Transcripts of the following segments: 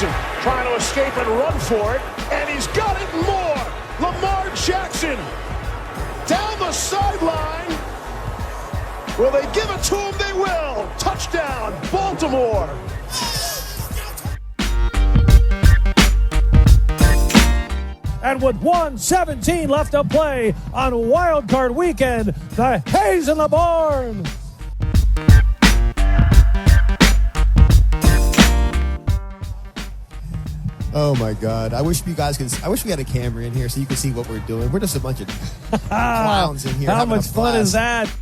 Jackson trying to escape and run for it, and he's got it and more. Lamar Jackson down the sideline. Will they give it to him? They will. Touchdown, Baltimore. And with 1:17 left to play on Wild Card Weekend, the Hayes in the barn. Oh my God! I wish you guys could. I wish we had a camera in here so you could see what we're doing. We're just a bunch of clowns in here. How much fun is that?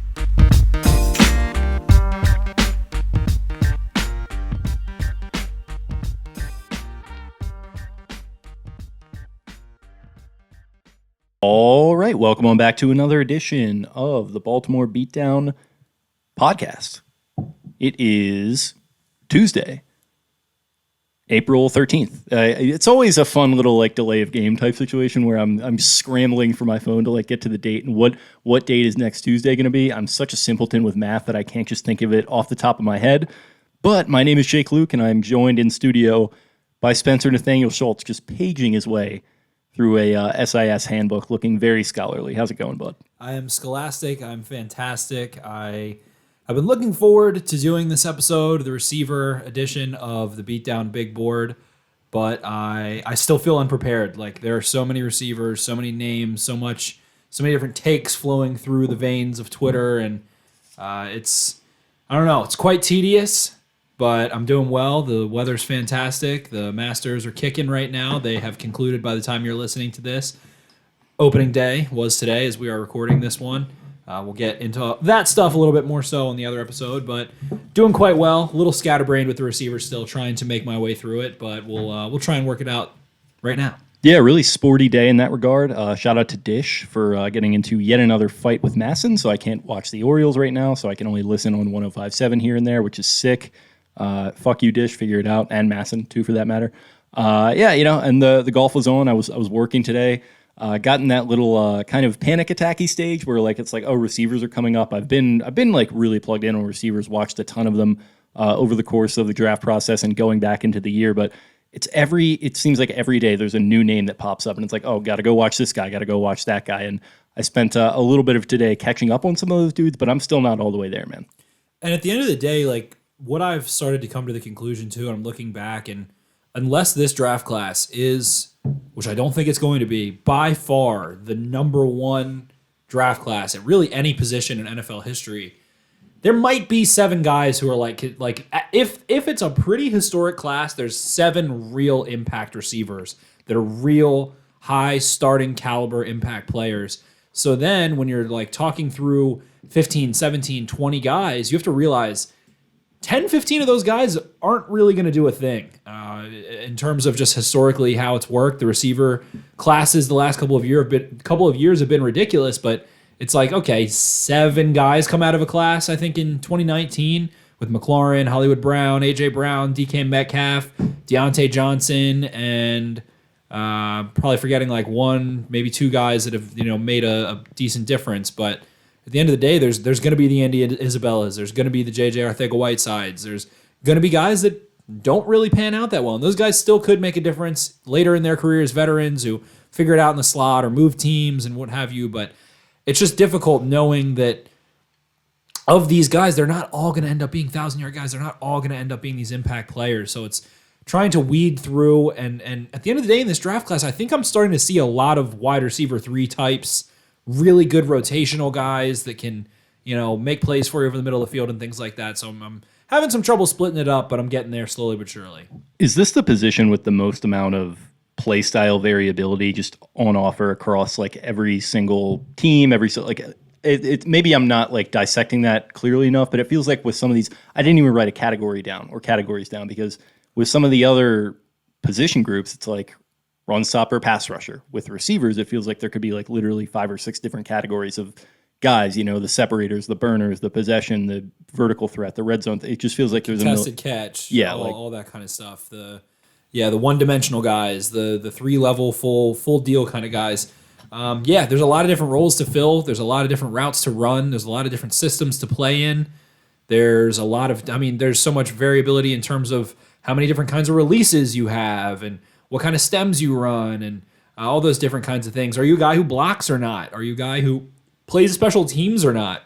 All right, welcome on back to another edition of the Baltimore Beatdown podcast. It is Tuesday, April 13th. It's always a fun little delay of game type situation where I'm scrambling for my phone to get to the date and what date is next Tuesday going to be. I'm such a simpleton with math that I can't just think of it off the top of my head. But my name is Jake Luke, and I'm joined in studio by Spencer Nathaniel Schultz, just paging his way through a SIS handbook, looking very scholarly. How's it going, bud? I am scholastic. I'm fantastic. I've been looking forward to doing this episode, the receiver edition of the Beatdown Big Board, but I still feel unprepared. There are so many receivers, so many names, so many different takes flowing through the veins of Twitter, and I don't know, it's quite tedious. But I'm doing well. The weather's fantastic. The Masters are kicking right now. They have concluded by the time you're listening to this. Opening day was today as we are recording this one. We'll get into that stuff a little bit more so in the other episode, but doing quite well. A little scatterbrained with the receivers still, trying to make my way through it, but we'll try and work it out right now. Yeah, really sporty day in that regard. Shout out to Dish for getting into yet another fight with Masson, so I can't watch the Orioles right now, so I can only listen on 105.7 here and there, which is sick. Fuck you, Dish. Figure it out, and Masson too, for that matter. And the golf was on. I was working today. Got in that little kind of panic attacky stage where oh, receivers are coming up. I've been really plugged in on receivers. Watched a ton of them over the course of the draft process and going back into the year. But it seems like every day there's a new name that pops up, and it's oh, got to go watch this guy. Got to go watch that guy. And I spent a little bit of today catching up on some of those dudes, but I'm still not all the way there, man. And at the end of the day, what I've started to come to the conclusion to, and I'm looking back, and unless this draft class is, which I don't think it's going to be, by far the number one draft class at really any position in NFL history, there might be 7 guys who are if it's a pretty historic class, there's 7 real impact receivers that are real high starting caliber impact players. So then when you're talking through 15, 17, 20 guys, you have to realize 10, 15 of those guys aren't really going to do a thing in terms of just historically how it's worked. The receiver classes the last couple of years have been ridiculous, but it's okay, 7 guys come out of a class, I think, in 2019 with Mclaren, Hollywood Brown, A.J. Brown, DK Metcalf, Deontay Johnson, and probably forgetting 1, maybe 2 guys that have made a decent difference, but at the end of the day, there's going to be the Andy Isabellas. There's going to be the J.J. Arcega-Whitesides. There's going to be guys that don't really pan out that well. And those guys still could make a difference later in their careers, veterans who figure it out in the slot or move teams and what have you. But it's just difficult knowing that of these guys, they're not all going to end up being 1,000-yard guys. They're not all going to end up being these impact players. So it's trying to weed through. And at the end of the day in this draft class, I think I'm starting to see a lot of wide receiver 3 types, really good rotational guys that can, make plays for you over the middle of the field and things like that. So I'm having some trouble splitting it up, but I'm getting there slowly but surely. Is this the position with the most amount of play style variability just on offer across every single team, maybe I'm not dissecting that clearly enough, but it feels like with some of these, I didn't even write a category down or categories down, because with some of the other position groups, it's run stopper, pass rusher. With receivers, it feels like there could be literally 5 or 6 different categories of guys, the separators, the burners, the possession, the vertical threat, the red zone. It just feels like there's contested catch, all that kind of stuff. The the one-dimensional guys, the 3-level full deal kind of guys. There's a lot of different roles to fill. There's a lot of different routes to run. There's a lot of different systems to play in. There's a lot of, there's so much variability in terms of how many different kinds of releases you have and what kind of stems you run and all those different kinds of things. Are you a guy who blocks or not? Are you a guy who plays special teams or not?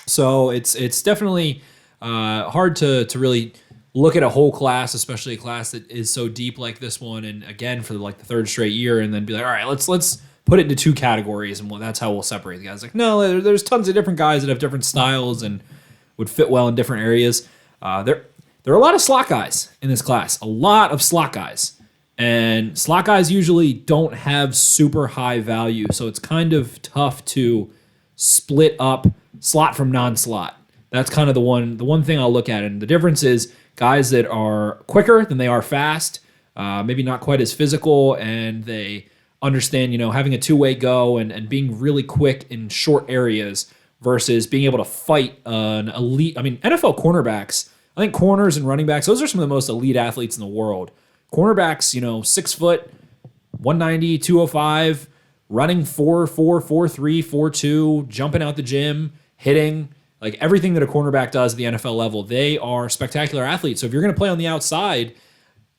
So it's definitely hard to really look at a whole class, especially a class that is so deep like this one, and again for like the third straight year, and then be like, all right, let's put it into two categories, and that's how we'll separate the guys. Like, no, there's tons of different guys that have different styles and would fit well in different areas. There are a lot of slot guys in this class, a lot of slot guys. And slot guys usually don't have super high value, so it's kind of tough to split up slot from non-slot. That's kind of the one thing I'll look at. And the difference is guys that are quicker than they are fast, maybe not quite as physical, and they understand, having a two-way go and being really quick in short areas versus being able to fight an elite. I mean, NFL cornerbacks, I think corners and running backs, those are some of the most elite athletes in the world. Cornerbacks, 6 foot, 190, 205, running 4.4, 4.3, 4.2, jumping out the gym, hitting, like everything that a cornerback does at the NFL level. They are spectacular athletes. So if you're going to play on the outside,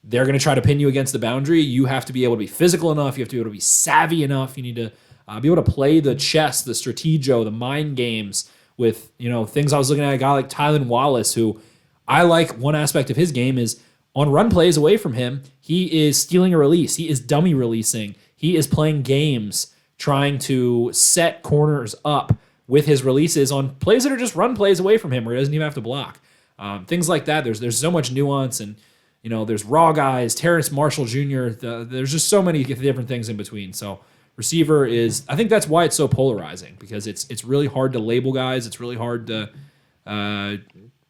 they're going to try to pin you against the boundary. You have to be able to be physical enough. You have to be able to be savvy enough. You need to be able to play the chess, the strategio, the mind games with, things. I was looking at a guy like Thailand Wallace, who I like. One aspect of his game is on run plays away from him, he is stealing a release. He is dummy releasing. He is playing games, trying to set corners up with his releases on plays that are just run plays away from him where he doesn't even have to block. Things like that. There's so much nuance, and there's raw guys, Terrace Marshall Jr. There's just so many different things in between. So receiver is, I think that's why it's so polarizing, because it's really hard to label guys. It's really hard to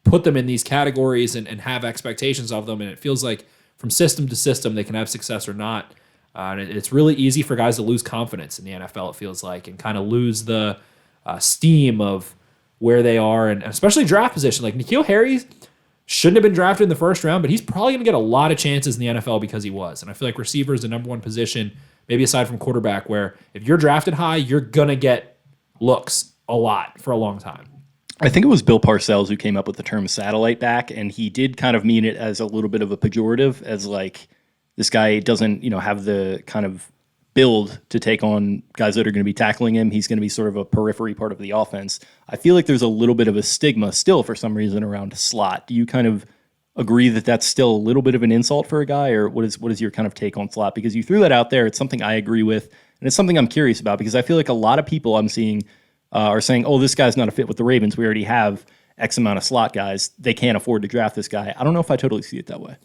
put them in these categories and have expectations of them. And it feels like from system to system, they can have success or not. And it's really easy for guys to lose confidence in the NFL, it feels like, and kind of lose the steam of where they are, and especially draft position. Like N'Keal Harry shouldn't have been drafted in the first round, but he's probably going to get a lot of chances in the NFL because he was. And I feel like receiver is the number one position, maybe aside from quarterback, where if you're drafted high, you're going to get looks a lot for a long time. I think it was Bill Parcells who came up with the term satellite back, and he did kind of mean it as a little bit of a pejorative, as like this guy doesn't, have the kind of build to take on guys that are going to be tackling him. He's going to be sort of a periphery part of the offense. I feel like there's a little bit of a stigma still for some reason around slot. Do you kind of agree that that's still a little bit of an insult for a guy, or what is your kind of take on slot? Because you threw that out there. It's something I agree with, and it's something I'm curious about, because I feel like a lot of people I'm seeing are saying, oh, this guy's not a fit with the Ravens. We already have X amount of slot guys. They can't afford to draft this guy. I don't know if I totally see it that way.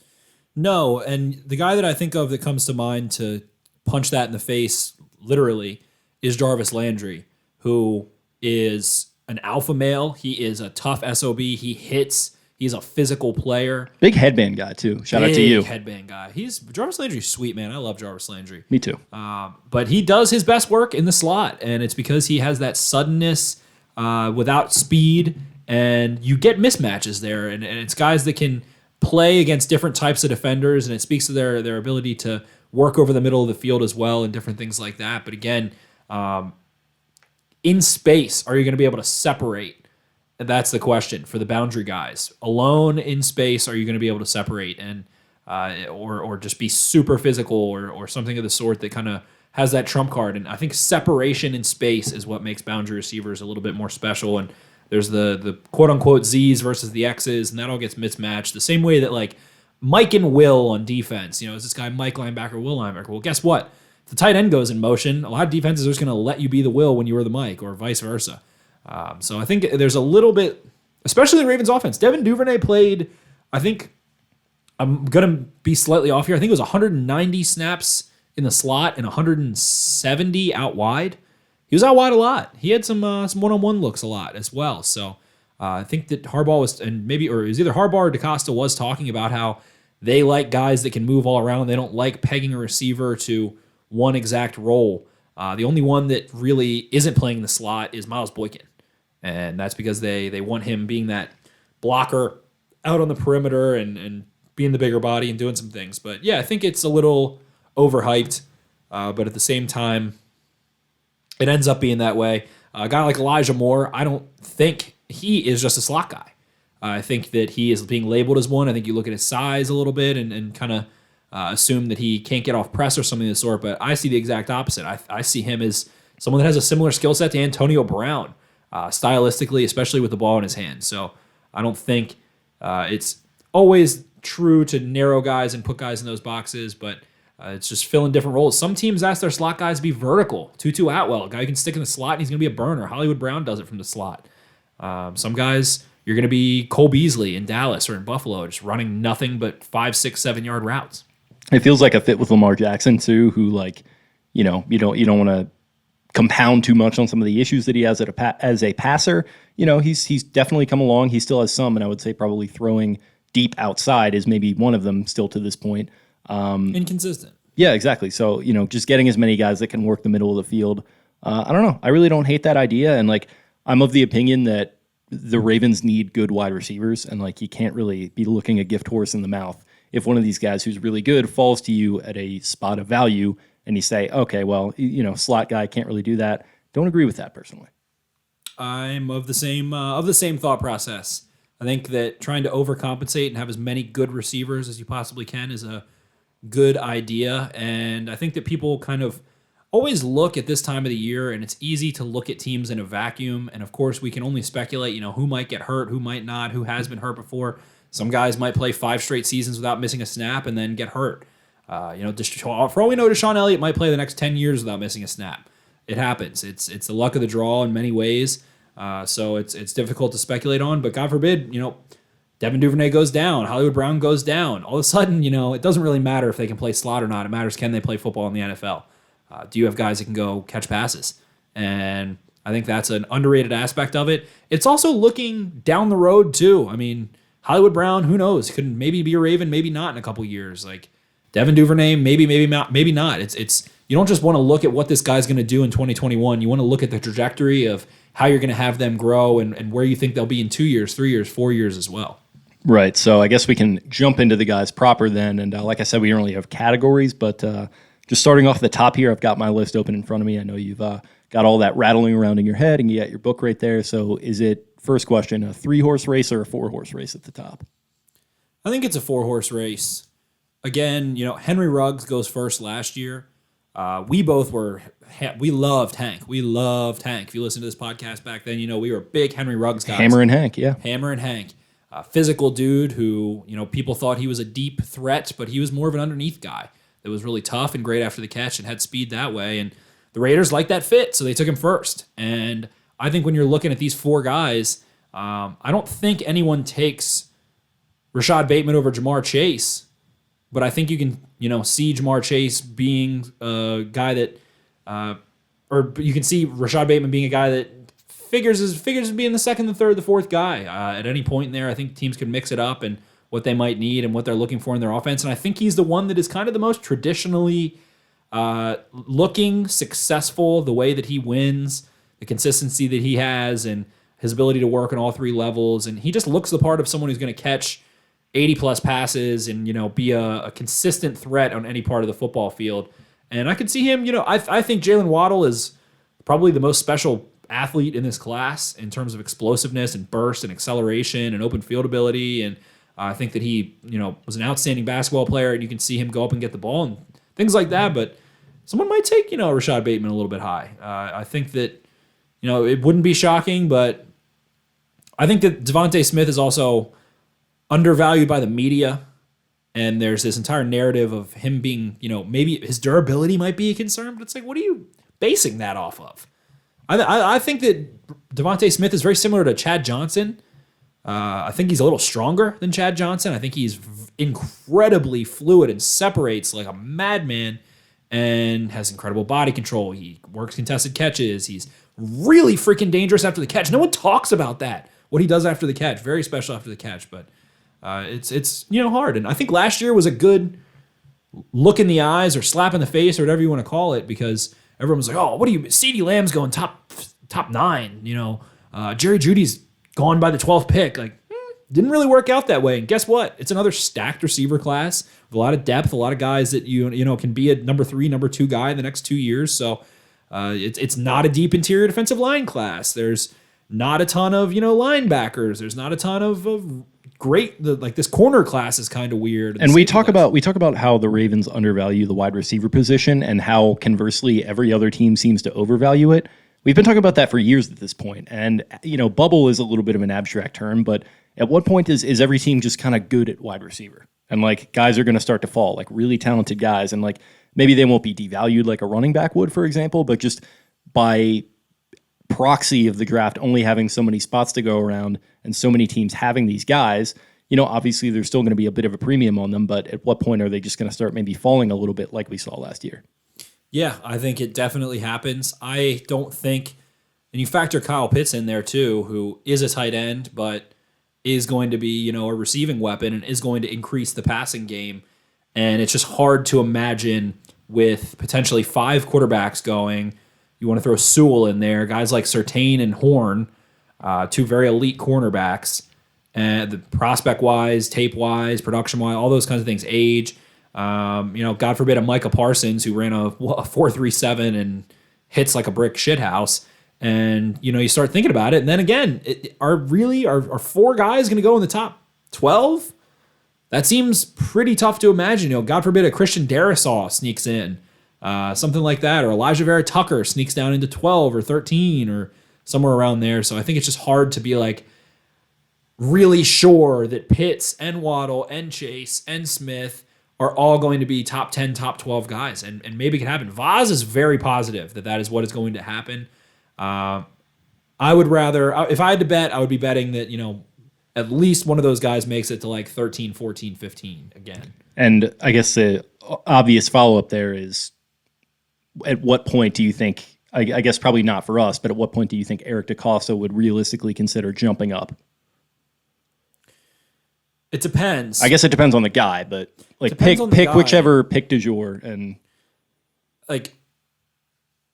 No, and the guy that I think of that comes to mind to punch that in the face, literally, is Jarvis Landry, who is an alpha male. He is a tough SOB. He hits. He's a physical player. Big headband guy, too. Shout out to you. Big headband guy. Jarvis Landry's sweet, man. I love Jarvis Landry. Me too. But he does his best work in the slot, and it's because he has that suddenness without speed, and you get mismatches there, and it's guys that can play against different types of defenders, and it speaks to their ability to work over the middle of the field as well and different things like that. But again, in space, are you going to be able to separate? That's the question for the boundary guys. Alone in space, are you going to be able to separate and or just be super physical or something of the sort that kind of has that trump card? And I think separation in space is what makes boundary receivers a little bit more special. And there's the quote-unquote Z's versus the X's, and that all gets mismatched. The same way that, like, Mike and Will on defense, is this guy Mike linebacker, Will linebacker? Well, guess what? If the tight end goes in motion, a lot of defenses are just going to let you be the Will when you were the Mike, or vice versa. So I think there's a little bit, especially the Ravens offense. Devin Duvernay played, I think, I'm going to be slightly off here, I think it was 190 snaps in the slot and 170 out wide. He was out wide a lot. He had some one-on-one looks a lot as well. So I think that Harbaugh was, or it was either Harbaugh or DeCosta was talking about how they like guys that can move all around. They don't like pegging a receiver to one exact role. The only one that really isn't playing the slot is Miles Boykin. And that's because they want him being that blocker out on the perimeter and being the bigger body and doing some things. But yeah, I think it's a little overhyped. But at the same time, it ends up being that way. A guy like Elijah Moore, I don't think he is just a slot guy. I think that he is being labeled as one. I think you look at his size a little bit and kind of assume that he can't get off press or something of the sort, but I see the exact opposite. I see him as someone that has a similar skill set to Antonio Brown, stylistically, especially with the ball in his hand. So I don't think it's always true to narrow guys and put guys in those boxes, but it's just filling different roles. Some teams ask their slot guys to be vertical. Tutu Atwell, a guy who can stick in the slot and he's going to be a burner. Hollywood Brown does it from the slot. Some guys, you're going to be Cole Beasley in Dallas or in Buffalo, just running nothing but 5, 6, 7-yard routes. It feels like a fit with Lamar Jackson too, who you don't want to compound too much on some of the issues that he has as a passer. He's definitely come along. He still has some, and I would say probably throwing deep outside is maybe one of them still to this point. Inconsistent. Yeah, exactly. So, just getting as many guys that can work the middle of the field. I don't know. I really don't hate that idea. And I'm of the opinion that the Ravens need good wide receivers, and you can't really be looking a gift horse in the mouth if one of these guys who's really good falls to you at a spot of value and you say, okay, well, slot guy can't really do that. Don't agree with that personally. I'm of the same thought process. I think that trying to overcompensate and have as many good receivers as you possibly can is a good idea. And I think that people kind of always look at this time of the year, and it's easy to look at teams in a vacuum. And of course, we can only speculate, who might get hurt, who might not, who has been hurt before. Some guys might play 5 straight seasons without missing a snap and then get hurt. For all we know, Deshaun Elliott might play the next 10 years without missing a snap. It happens. It's the luck of the draw in many ways. So it's difficult to speculate on. But God forbid, Devin Duvernay goes down, Hollywood Brown goes down. All of a sudden, it doesn't really matter if they can play slot or not. It matters, can they play football in the NFL? Do you have guys that can go catch passes? And I think that's an underrated aspect of it. It's also looking down the road too. I mean, Hollywood Brown, who knows? Could maybe be a Raven, maybe not in a couple years. Devin Duvernay, maybe not. It's you don't just want to look at what this guy's going to do in 2021. You want to look at the trajectory of how you're going to have them grow and where you think they'll be in 2 years, 3 years, 4 years as well. Right. So I guess we can jump into the guys proper then. And like I said, we don't really have categories, but just starting off the top here, I've got my list open in front of me. I know you've got all that rattling around in your head and you got your book right there. So is it, first question, a 3-horse race or a 4-horse race at the top? I think it's a 4-horse race. Again, Henry Ruggs goes first last year. We loved Hank. We loved Hank. If you listen to this podcast back then, we were big Henry Ruggs guys. Hammer and Hank, yeah. Hammer and Hank. Physical dude who, people thought he was a deep threat, but he was more of an underneath guy that was really tough and great after the catch and had speed that way. And the Raiders liked that fit, so they took him first. And I think when you're looking at these 4 guys, I don't think anyone takes Rashad Bateman over Jamar Chase. But I think you can, see Jamar Chase being a guy that, or you can see Rashad Bateman being a guy that figures as being the second, the third, the fourth guy at any point in there. I think teams can mix it up and what they might need and what they're looking for in their offense. And I think he's the one that is kind of the most traditionally looking successful, the way that he wins, the consistency that he has, and his ability to work on all 3 levels. And he just looks the part of someone who's going to catch 80-plus passes and, be a consistent threat on any part of the football field. And I could see him, I think Jalen Waddle is probably the most special athlete in this class in terms of explosiveness and burst and acceleration and open field ability. And I think that he, was an outstanding basketball player, and you can see him go up and get the ball and things like that. But someone might take, Rashad Bateman a little bit high. I think that, it wouldn't be shocking, but I think that Davonte Smith is also undervalued by the media, and there's this entire narrative of him being, maybe his durability might be a concern, but it's what are you basing that off of? I think that Davonte Smith is very similar to Chad Johnson. I think he's a little stronger than Chad Johnson. I think he's incredibly fluid and separates like a madman and has incredible body control. He works contested catches. He's really freaking dangerous after the catch. No one talks about that, what he does after the catch. Very special after the catch, but it's hard. And I think last year was a good look in the eyes or slap in the face or whatever you want to call it, because everyone was like, oh, what are you, CeeDee Lamb's going top 9, Jerry Jeudy's gone by the 12th pick. Didn't really work out that way. And guess what? It's another stacked receiver class with a lot of depth, a lot of guys that can be a number 3, number 2 guy in the next 2 years. So it's not a deep interior defensive line class. There's not a ton of, linebackers. There's not a ton of great, this corner class is kind of weird. And we talk about how the Ravens undervalue the wide receiver position and how conversely every other team seems to overvalue it. We've been talking about that for years at this point. And, bubble is a little bit of an abstract term, but at what point is every team just kind of good at wide receiver? And guys are going to start to fall, really talented guys. And maybe they won't be devalued like a running back would, for example, but just by proxy of the draft only having so many spots to go around and so many teams having these guys, obviously there's still going to be a bit of a premium on them, but at what point are they just going to start maybe falling a little bit like we saw last year? Yeah, I think it definitely happens. I don't think, and you factor Kyle Pitts in there too, who is a tight end, but is going to be, a receiving weapon and is going to increase the passing game. And it's just hard to imagine with potentially 5 quarterbacks going. You want to throw Sewell in there, guys like Surtain and Horn, 2 very elite cornerbacks, and the prospect-wise, tape-wise, production-wise, all those kinds of things, age. God forbid a Micah Parsons who ran a 4.37 and hits like a brick shithouse. And, you start thinking about it. And then again, are 4 guys going to go in the top 12? That seems pretty tough to imagine. God forbid a Christian Darrisaw sneaks in, something like that. Or Elijah Vera Tucker sneaks down into 12 or 13 or somewhere around there. So I think it's just hard to be really sure that Pitts and Waddle and Chase and Smith are all going to be top 10, top 12 guys. And maybe it can happen. Vaz is very positive that is what is going to happen. I would rather, if I had to bet, I would be betting that, at least one of those guys makes it to 13, 14, 15 again. And I guess the obvious follow-up there is, at what point do you think, I guess probably not for us, but at what point do you think Eric DeCosta would realistically consider jumping up? It depends. I guess it depends on the guy, but pick whichever pick du jour. And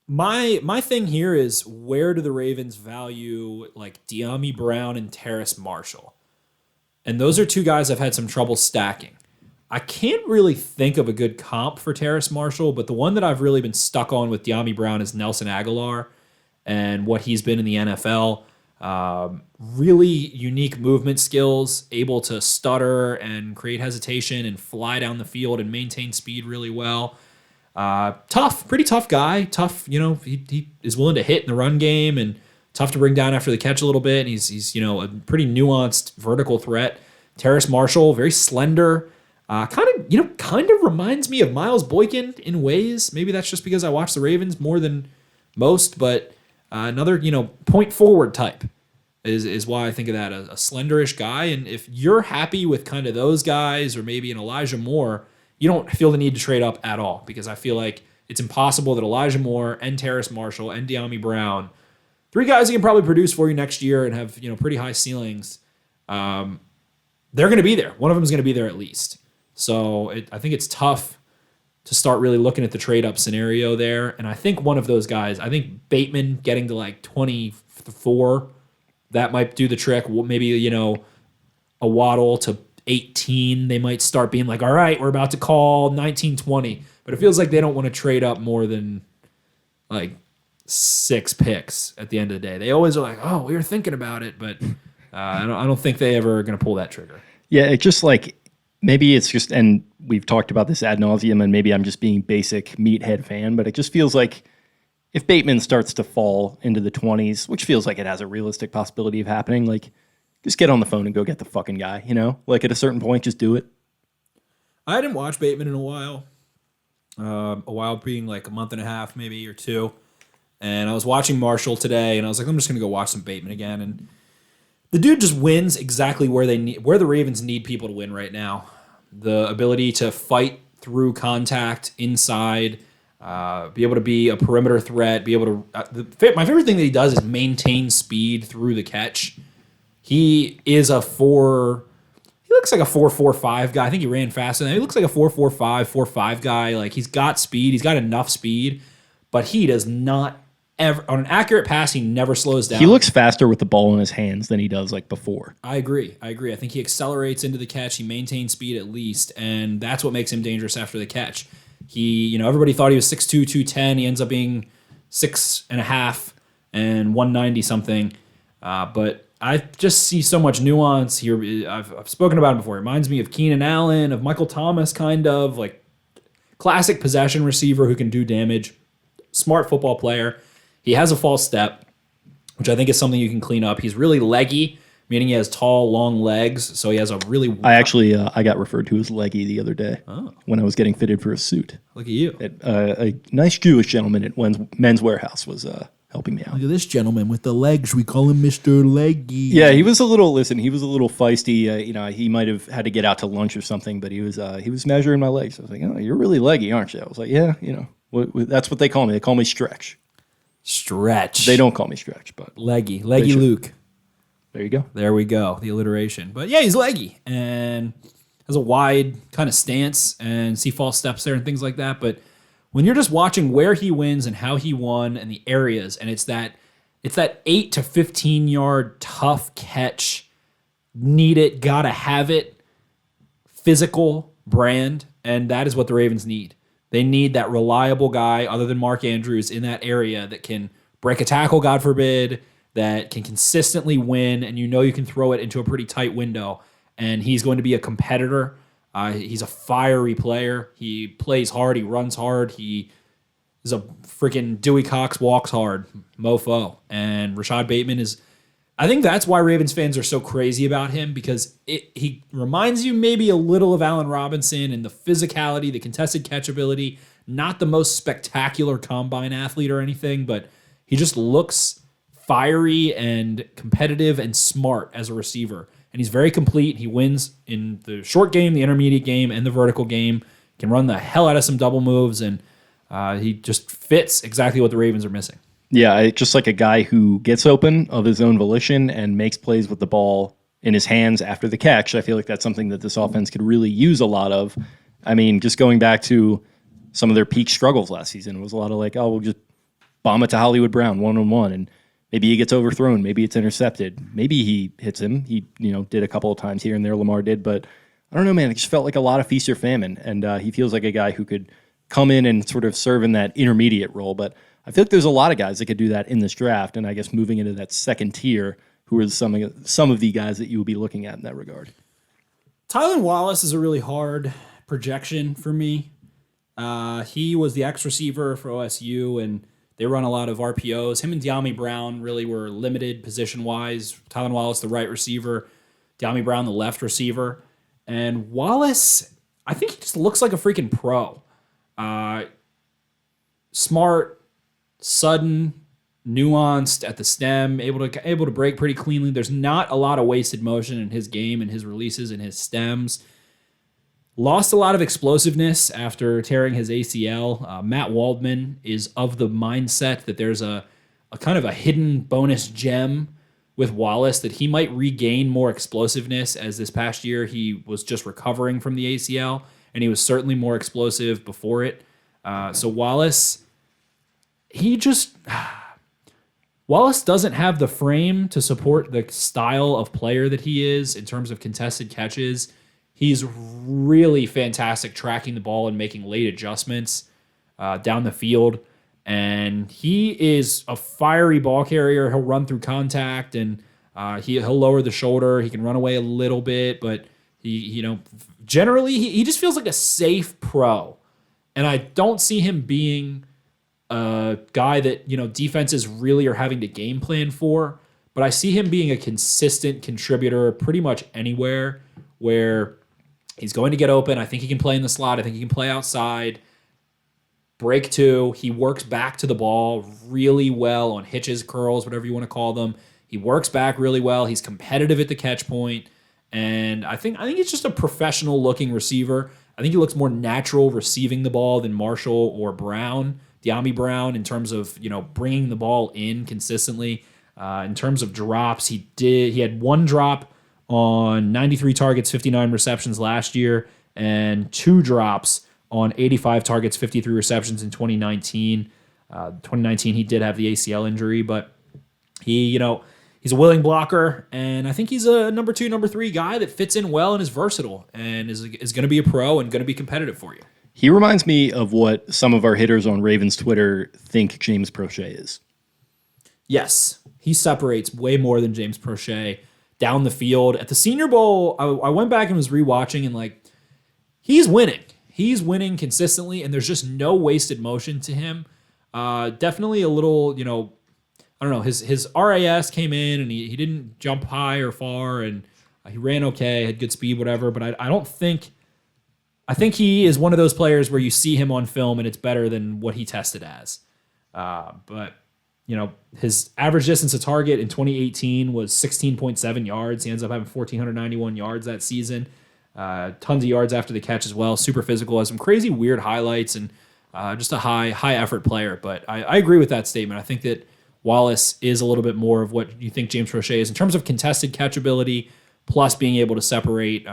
my thing here is, where do the Ravens value De'Ami Brown and Terrace Marshall? And those are 2 guys I've had some trouble stacking. I can't really think of a good comp for Terrace Marshall, but the one that I've really been stuck on with De'Ami Brown is Nelson Aguilar and what he's been in the NFL. Really unique movement skills, able to stutter and create hesitation and fly down the field and maintain speed really well. Pretty tough guy. Tough, he is willing to hit in the run game and tough to bring down after the catch a little bit. And he's a pretty nuanced vertical threat. Terrace Marshall, very slender. Kind of reminds me of Miles Boykin in ways. Maybe that's just because I watch the Ravens more than most, but another, point forward type is why I think of that, a slenderish guy. And if you're happy with kind of those guys, or maybe an Elijah Moore, you don't feel the need to trade up at all, because I feel like it's impossible that Elijah Moore and Terrace Marshall and De'Ami Brown, 3 guys who can probably produce for you next year and have, pretty high ceilings, they're going to be there. One of them is going to be there at least. So I think it's tough to start really looking at the trade-up scenario there. And I think one of those guys, I think Bateman getting to 24, that might do the trick. Maybe, a Waddle to 18, they might start being all right, we're about to call 19, 20. But it feels like they don't want to trade up more than 6 picks at the end of the day. They always are oh, we were thinking about it, but I don't think they ever are going to pull that trigger. Yeah, it's just maybe it's just, and we've talked about this ad nauseum, and maybe I'm just being basic meathead fan, but it just feels like if Bateman starts to fall into the 20s, which feels like it has a realistic possibility of happening, just get on the phone and go get the fucking guy, at a certain point, just do it. I hadn't watched Bateman in a while. A while being a month and a half, maybe, or 2. And I was watching Marshall today, and I was I'm just going to go watch some Bateman again. And the dude just wins exactly where the Ravens need people to win right now. The ability to fight through contact inside, be able to be a perimeter threat, be able to. My favorite thing that he does is maintain speed through the catch. He is he looks like a 4.45 guy. I think he ran faster than that. He looks like a 4.45, 4.5 guy. He's got speed. He's got enough speed, but he does not ever, on an accurate pass, he never slows down. He looks faster with the ball in his hands than he does before. I agree. I think he accelerates into the catch. He maintains speed at least, and that's what makes him dangerous after the catch. He, everybody thought he was 6'2", 210. He ends up being 6.5 and 190 something. But I just see so much nuance here. I've spoken about him before. It reminds me of Keenan Allen, of Michael Thomas, kind of like classic possession receiver who can do damage. Smart football player. He has a false step, which I think is something you can clean up. He's really leggy, meaning he has tall, long legs. So he has a really... I got referred to as leggy the other day when I was getting fitted for a suit. Look at you. A nice Jewish gentleman at Men's Warehouse was helping me out. Look at this gentleman with the legs. We call him Mr. Leggy. Yeah, he was a little feisty. He might have had to get out to lunch or something, but he was measuring my legs. I was like, oh, you're really leggy, aren't you? I was like, yeah, that's what they call me. They call me Stretch. Stretch. They don't call me Stretch, but Leggy Luke. There you go. There we go. The alliteration. But yeah, he's leggy and has a wide kind of stance and see false steps there and things like that. But when you're just watching where he wins and how he won and the areas, and it's that 8 to 15 yard tough catch, need it, gotta have it, physical brand, and that is what the Ravens need. They need that reliable guy other than Mark Andrews in that area that can break a tackle, God forbid, that can consistently win, and you can throw it into a pretty tight window. And he's going to be a competitor. He's a fiery player. He plays hard. He runs hard. He is a freaking Dewey Cox walks hard mofo. And Rashad Bateman is... I think that's why Ravens fans are so crazy about him, because he reminds you maybe a little of Allen Robinson and the physicality, the contested catch ability. Not the most spectacular combine athlete or anything, but he just looks fiery and competitive and smart as a receiver. And he's very complete. He wins in the short game, the intermediate game, and the vertical game. Can run the hell out of some double moves, and he just fits exactly what the Ravens are missing. Yeah, just like a guy who gets open of his own volition and makes plays with the ball in his hands after the catch. I feel like that's something that this offense could really use a lot of. I mean, just going back to some of their peak struggles last season, it was a lot of like, oh, we'll just bomb it to Hollywood Brown one-on-one, and maybe he gets overthrown. Maybe it's intercepted. Maybe he hits him. He, did a couple of times here and there. Lamar did, but I don't know, man. It just felt like a lot of feast or famine, and he feels like a guy who could come in and sort of serve in that intermediate role. But I feel like there's a lot of guys that could do that in this draft, and I guess moving into that second tier, who are some of the guys that you will be looking at in that regard. Thailand Wallace is a really hard projection for me. He was the X receiver for OSU, and they run a lot of RPOs. Him and De'Ami Brown really were limited position-wise. Thailand Wallace, the right receiver. De'Ami Brown, the left receiver. And Wallace, I think he just looks like a freaking pro. Smart, sudden, nuanced at the stem, able to break pretty cleanly. There's not a lot of wasted motion in his game and his releases and his stems. Lost a lot of explosiveness after tearing his ACL. Matt Waldman is of the mindset that there's a kind of a hidden bonus gem with Wallace, that he might regain more explosiveness, as this past year he was just recovering from the ACL, and he was certainly more explosive before it. So Wallace doesn't have the frame to support the style of player that he is in terms of contested catches. He's really fantastic tracking the ball and making late adjustments down the field. And he is a fiery ball carrier. He'll run through contact, and he'll lower the shoulder. He can run away a little bit, but generally he just feels like a safe pro. And I don't see him being a guy that, defenses really are having to game plan for. But I see him being a consistent contributor pretty much anywhere where he's going to get open. I think he can play in the slot. I think he can play outside. Break two. He works back to the ball really well on hitches, curls, whatever you want to call them. He works back really well. He's competitive at the catch point. And I think he's just a professional-looking receiver. I think he looks more natural receiving the ball than Marshall or Brown, De'Ami Brown, in terms of, bringing the ball in consistently. In terms of drops, he had one drop on 93 targets, 59 receptions last year, and 2 drops on 85 targets, 53 receptions in 2019. 2019, he did have the ACL injury, but he's a willing blocker, and I think he's a number 2, number 3 guy that fits in well and is versatile and is going to be a pro and going to be competitive for you. He reminds me of what some of our hitters on Ravens Twitter think James Prochet is. Yes, he separates way more than James Prochet down the field. At the Senior Bowl, I went back and was rewatching, and like, he's winning. He's winning consistently, and there's just no wasted motion to him. Definitely a little, I don't know. His RAS came in, and he didn't jump high or far, and he ran okay, had good speed, whatever. But I don't think. I think he is one of those players where you see him on film, and it's better than what he tested as. But his average distance to target in 2018 was 16.7 yards. He ends up having 1,491 yards that season. Tons of yards after the catch as well. Super physical, has some crazy weird highlights, and just a high effort player. But I agree with that statement. I think that Wallace is a little bit more of what you think James Prochet is in terms of contested catchability, plus being able to separate.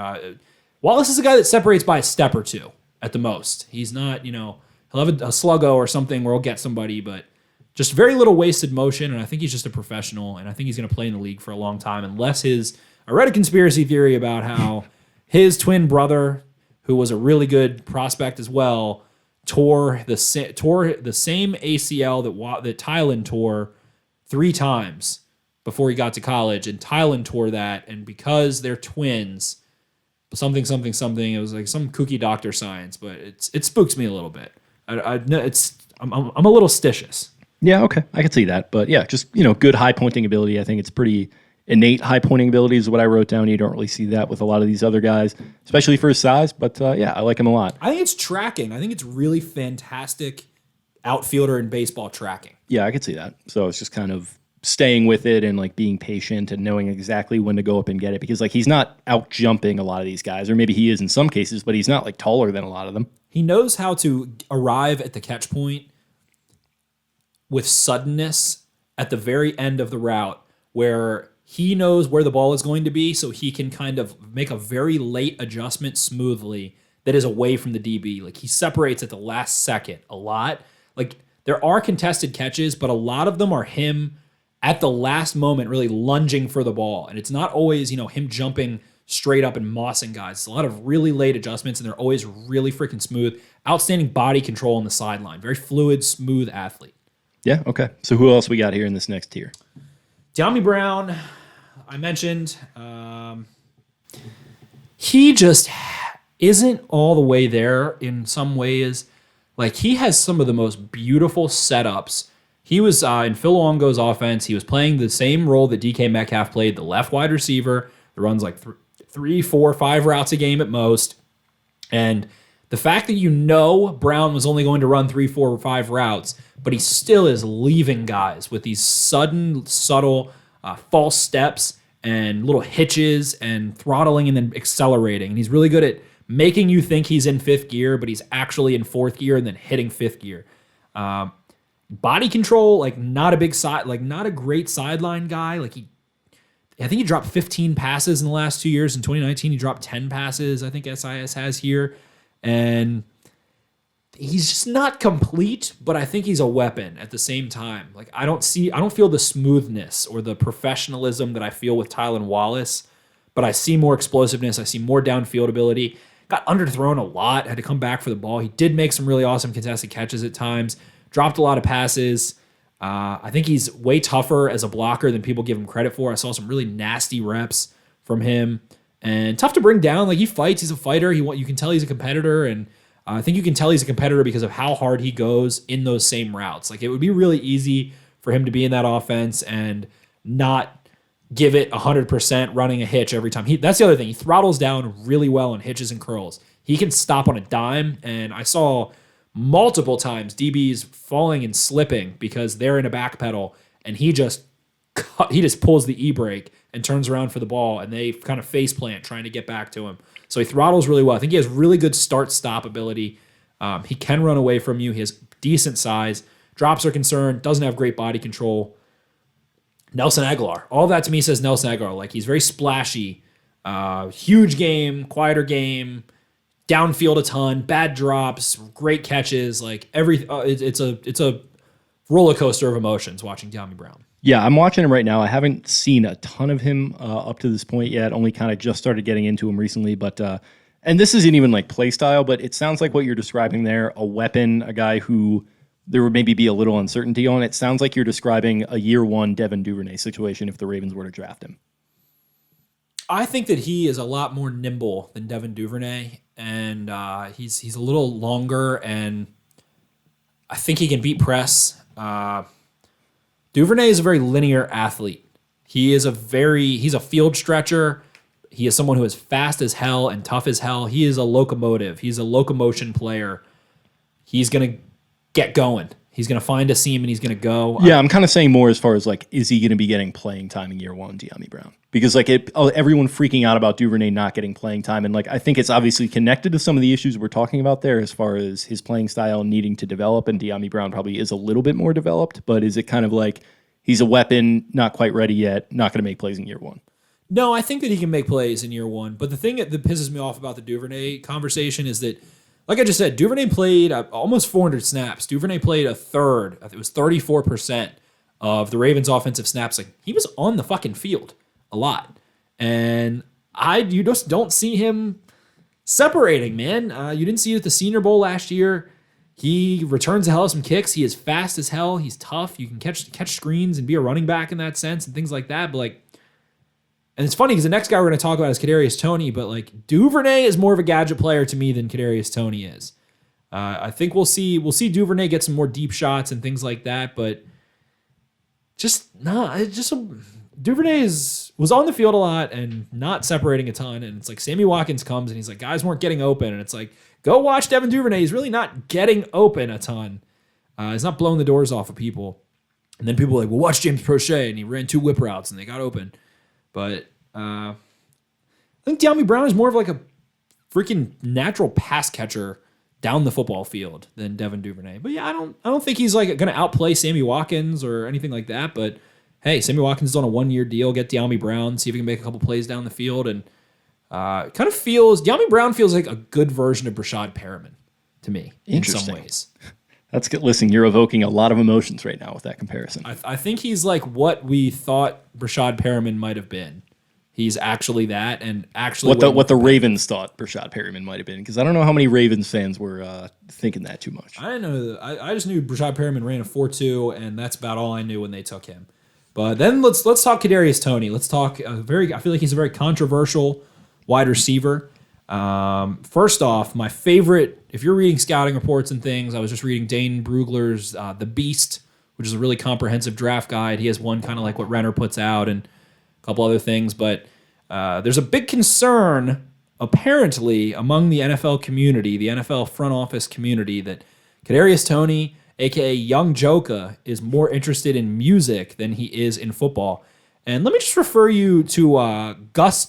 Wallace is a guy that separates by a step or two at the most. He's not, he'll have a sluggo or something where he'll get somebody, but just very little wasted motion. And I think he's just a professional, and I think he's going to play in the league for a long time, unless I read a conspiracy theory about how his twin brother, who was a really good prospect as well, tore the same ACL that Thailand tore 3 times before he got to college, and Thailand tore that, and because they're twins, something, it was like some kooky doctor science, but it spooks me a little bit. I'm a little stitious. Yeah, okay, I can see that, but yeah, just good high pointing ability. I think it's pretty innate high pointing ability is what I wrote down. You don't really see that with a lot of these other guys, especially for his size. But yeah, I like him a lot. I think it's tracking. I think it's really fantastic outfielder in baseball tracking. Yeah, I could see that. So it's just kind of staying with it and like being patient and knowing exactly when to go up and get it, because like he's not out jumping a lot of these guys, or maybe he is in some cases, but he's not like taller than a lot of them. He knows how to arrive at the catch point with suddenness at the very end of the route, where he knows where the ball is going to be, so he can kind of make a very late adjustment smoothly that is away from the DB. Like, he separates at the last second a lot. Like, there are contested catches, but a lot of them are him at the last moment really lunging for the ball. And it's not always, him jumping straight up and mossing guys. It's a lot of really late adjustments, and they're always really freaking smooth. Outstanding body control on the sideline. Very fluid, smooth athlete. Yeah, okay. So who else we got here in this next tier? Dyami Brown, I mentioned. He just isn't all the way there in some ways. Like, he has some of the most beautiful setups. He was in Phil Longo's offense. He was playing the same role that DK Metcalf played, the left wide receiver, that runs like 3, 4, 5 routes a game at most. And the fact that Brown was only going to run 3, 4, or 5 routes, but he still is leaving guys with these sudden, subtle false steps and little hitches and throttling and then accelerating. And he's really good at making you think he's in 5th gear, but he's actually in 4th gear and then hitting 5th gear. Body control, like not a great sideline guy. I think he dropped 15 passes in the last 2 years. In 2019, he dropped 10 passes, I think SIS has here. And he's just not complete, but I think he's a weapon at the same time. Like, I don't feel the smoothness or the professionalism that I feel with Thailand Wallace, but I see more explosiveness. I see more downfield ability. Got underthrown a lot, had to come back for the ball. He did make some really awesome contested catches at times. Dropped a lot of passes. I think he's way tougher as a blocker than people give him credit for. I saw some really nasty reps from him. And tough to bring down. Like, he fights. He's a fighter. You can tell he's a competitor. And I think you can tell he's a competitor because of how hard he goes in those same routes. Like, it would be really easy for him to be in that offense and not give it 100% running a hitch every time. That's the other thing. He throttles down really well on hitches and curls. He can stop on a dime. And I saw multiple times DBs falling and slipping because they're in a back pedal, and he just pulls the e-brake and turns around for the ball, and they kind of face plant trying to get back to him. So he throttles really well. I think he has really good start-stop ability. He can run away from you. He has decent size. Drops are concerned. Doesn't have great body control. Nelson Aguilar. All that to me says Nelson Aguilar. Like, he's very splashy. Huge game, quieter game. Downfield a ton, bad drops, great catches, like it's a roller coaster of emotions watching Dyami Brown. Yeah, I'm watching him right now. I haven't seen a ton of him up to this point yet. Only kind of just started getting into him recently, but and this isn't even like play style, but it sounds like what you're describing there: a weapon, a guy who there would maybe be a little uncertainty on it. Sounds like you're describing a year one Devin Duvernay situation if the Ravens were to draft him. I think that he is a lot more nimble than Devin Duvernay, and he's a little longer, and I think he can beat press. Duvernay is a very linear athlete. He's a field stretcher. He is someone who is fast as hell and tough as hell. He is a locomotive. He's a locomotion player. He's going to get going. He's going to find a seam and he's going to go. Yeah, I'm kind of saying more as far as like, is he going to be getting playing time in year one, Dyami Brown? Because like everyone freaking out about Duvernay not getting playing time, and like I think it's obviously connected to some of the issues we're talking about there as far as his playing style needing to develop, and Dyami Brown probably is a little bit more developed, but is it kind of like he's a weapon, not quite ready yet, not going to make plays in year one? No, I think that he can make plays in year one, but the thing that pisses me off about the Duvernay conversation is that, like I just said, Duvernay played almost 400 snaps. Duvernay played a third. I think it was 34% of the Ravens' offensive snaps. Like, he was on the fucking field a lot. And you just don't see him separating, man. You didn't see it at the Senior Bowl last year. He returns the hell of some kicks. He is fast as hell. He's tough. You can catch screens and be a running back in that sense and things like that. But like, and it's funny because the next guy we're going to talk about is Cadarius Tony, but like Duvernay is more of a gadget player to me than Cadarius Tony is. I think we'll see Duvernay get some more deep shots and things like that, but Duvernay was on the field a lot and not separating a ton. And it's like Sami Watkins comes and he's like, guys weren't getting open, and it's like, go watch Devin Duvernay. He's really not getting open a ton. He's not blowing the doors off of people. And then people are like, well, watch James Prochet, and he ran 2 whip routes and they got open. But I think Dyami Brown is more of like a freaking natural pass catcher down the football field than Devin Duvernay. But yeah, I don't think he's like going to outplay Sami Watkins or anything like that. But hey, Sami Watkins is on a 1-year deal. Get Dyami Brown, see if he can make a couple plays down the field, and Dyami Brown feels like a good version of Brashad Perriman to me in some ways. That's good. Listen, you're evoking a lot of emotions right now with that comparison. I think he's like what we thought Brashad Perriman might have been. He's actually that, and actually what the Ravens thought Brashad Perriman might have been. Because I don't know how many Ravens fans were thinking that too much. I didn't know. I just knew Brashad Perriman ran a 4.2, and that's about all I knew when they took him. But then let's talk Cadarius Tony. Let's talk I feel like he's a very controversial wide receiver. First off, my favorite, if you're reading scouting reports and things, I was just reading Dane Brugler's The Beast, which is a really comprehensive draft guide. He has one kind of like what Renner puts out and a couple other things. But there's a big concern, apparently, among the NFL community, the NFL front office community, that Cadarius Tony, a.k.a. Young Joka, is more interested in music than he is in football. And let me just refer you to Gus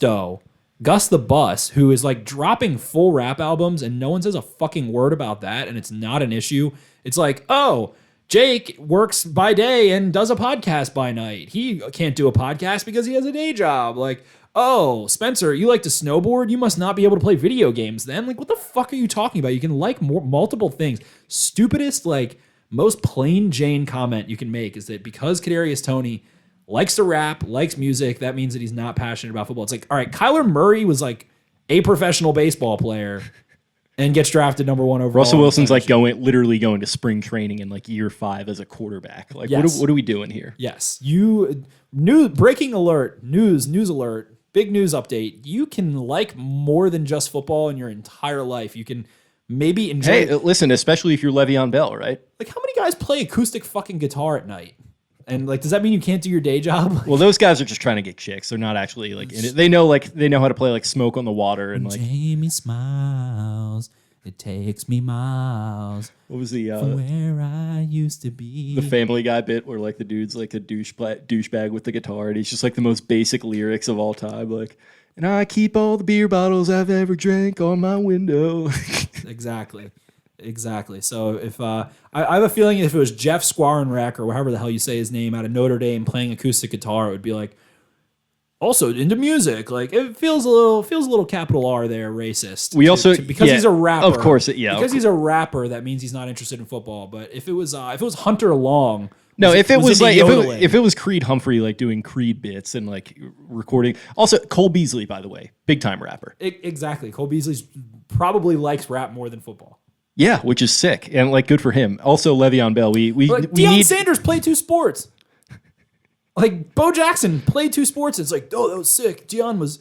the Bus, who is like dropping full rap albums and no one says a fucking word about that, and it's not an issue. It's like, oh, Jake works by day and does a podcast by night. He can't do a podcast because he has a day job. Like, oh, Spencer, you like to snowboard? You must not be able to play video games then. Like, what the fuck are you talking about? You can like multiple things. Stupidest, like, most plain Jane comment you can make is that because Cadarius Tony likes to rap, likes music, that means that he's not passionate about football. It's like, all right, Kyler Murray was like a professional baseball player and gets drafted number 1 overall. Russell Wilson's like literally going to spring training in like year 5 as a quarterback. Like, yes. What are we doing here? Yes. Breaking alert, news alert, big news update. You can like more than just football in your entire life. You can maybe enjoy. Hey, listen, especially if you're Le'Veon Bell, right? Like, how many guys play acoustic fucking guitar at night? And like, does that mean you can't do your day job? Well, those guys are just trying to get chicks. They're not actually like in it. They know how to play like Smoke on the Water and like Jamie smiles. It takes me miles. What was the from where I used to be? The Family Guy bit where like the dude's like a douchebag with the guitar, and he's just like the most basic lyrics of all time. Like, and I keep all the beer bottles I've ever drank on my window. Exactly. So if I have a feeling if it was Jeff Squarenrack or however the hell you say his name out of Notre Dame playing acoustic guitar, it would be like also into music. Like, it feels a little capital R there, racist. Because he's a rapper. Of course, yeah. Because he's a rapper, that means he's not interested in football. But if it was Hunter Long. No, if it was Creed Humphrey like doing Creed bits and like recording. Also, Cole Beasley, by the way, big time rapper. Exactly. Cole Beasley probably likes rap more than football. Yeah, which is sick and like good for him. Also, Le'Veon Bell. We Deion need Sanders played 2 sports. Like Bo Jackson played 2 sports. It's like, oh, that was sick. Deion was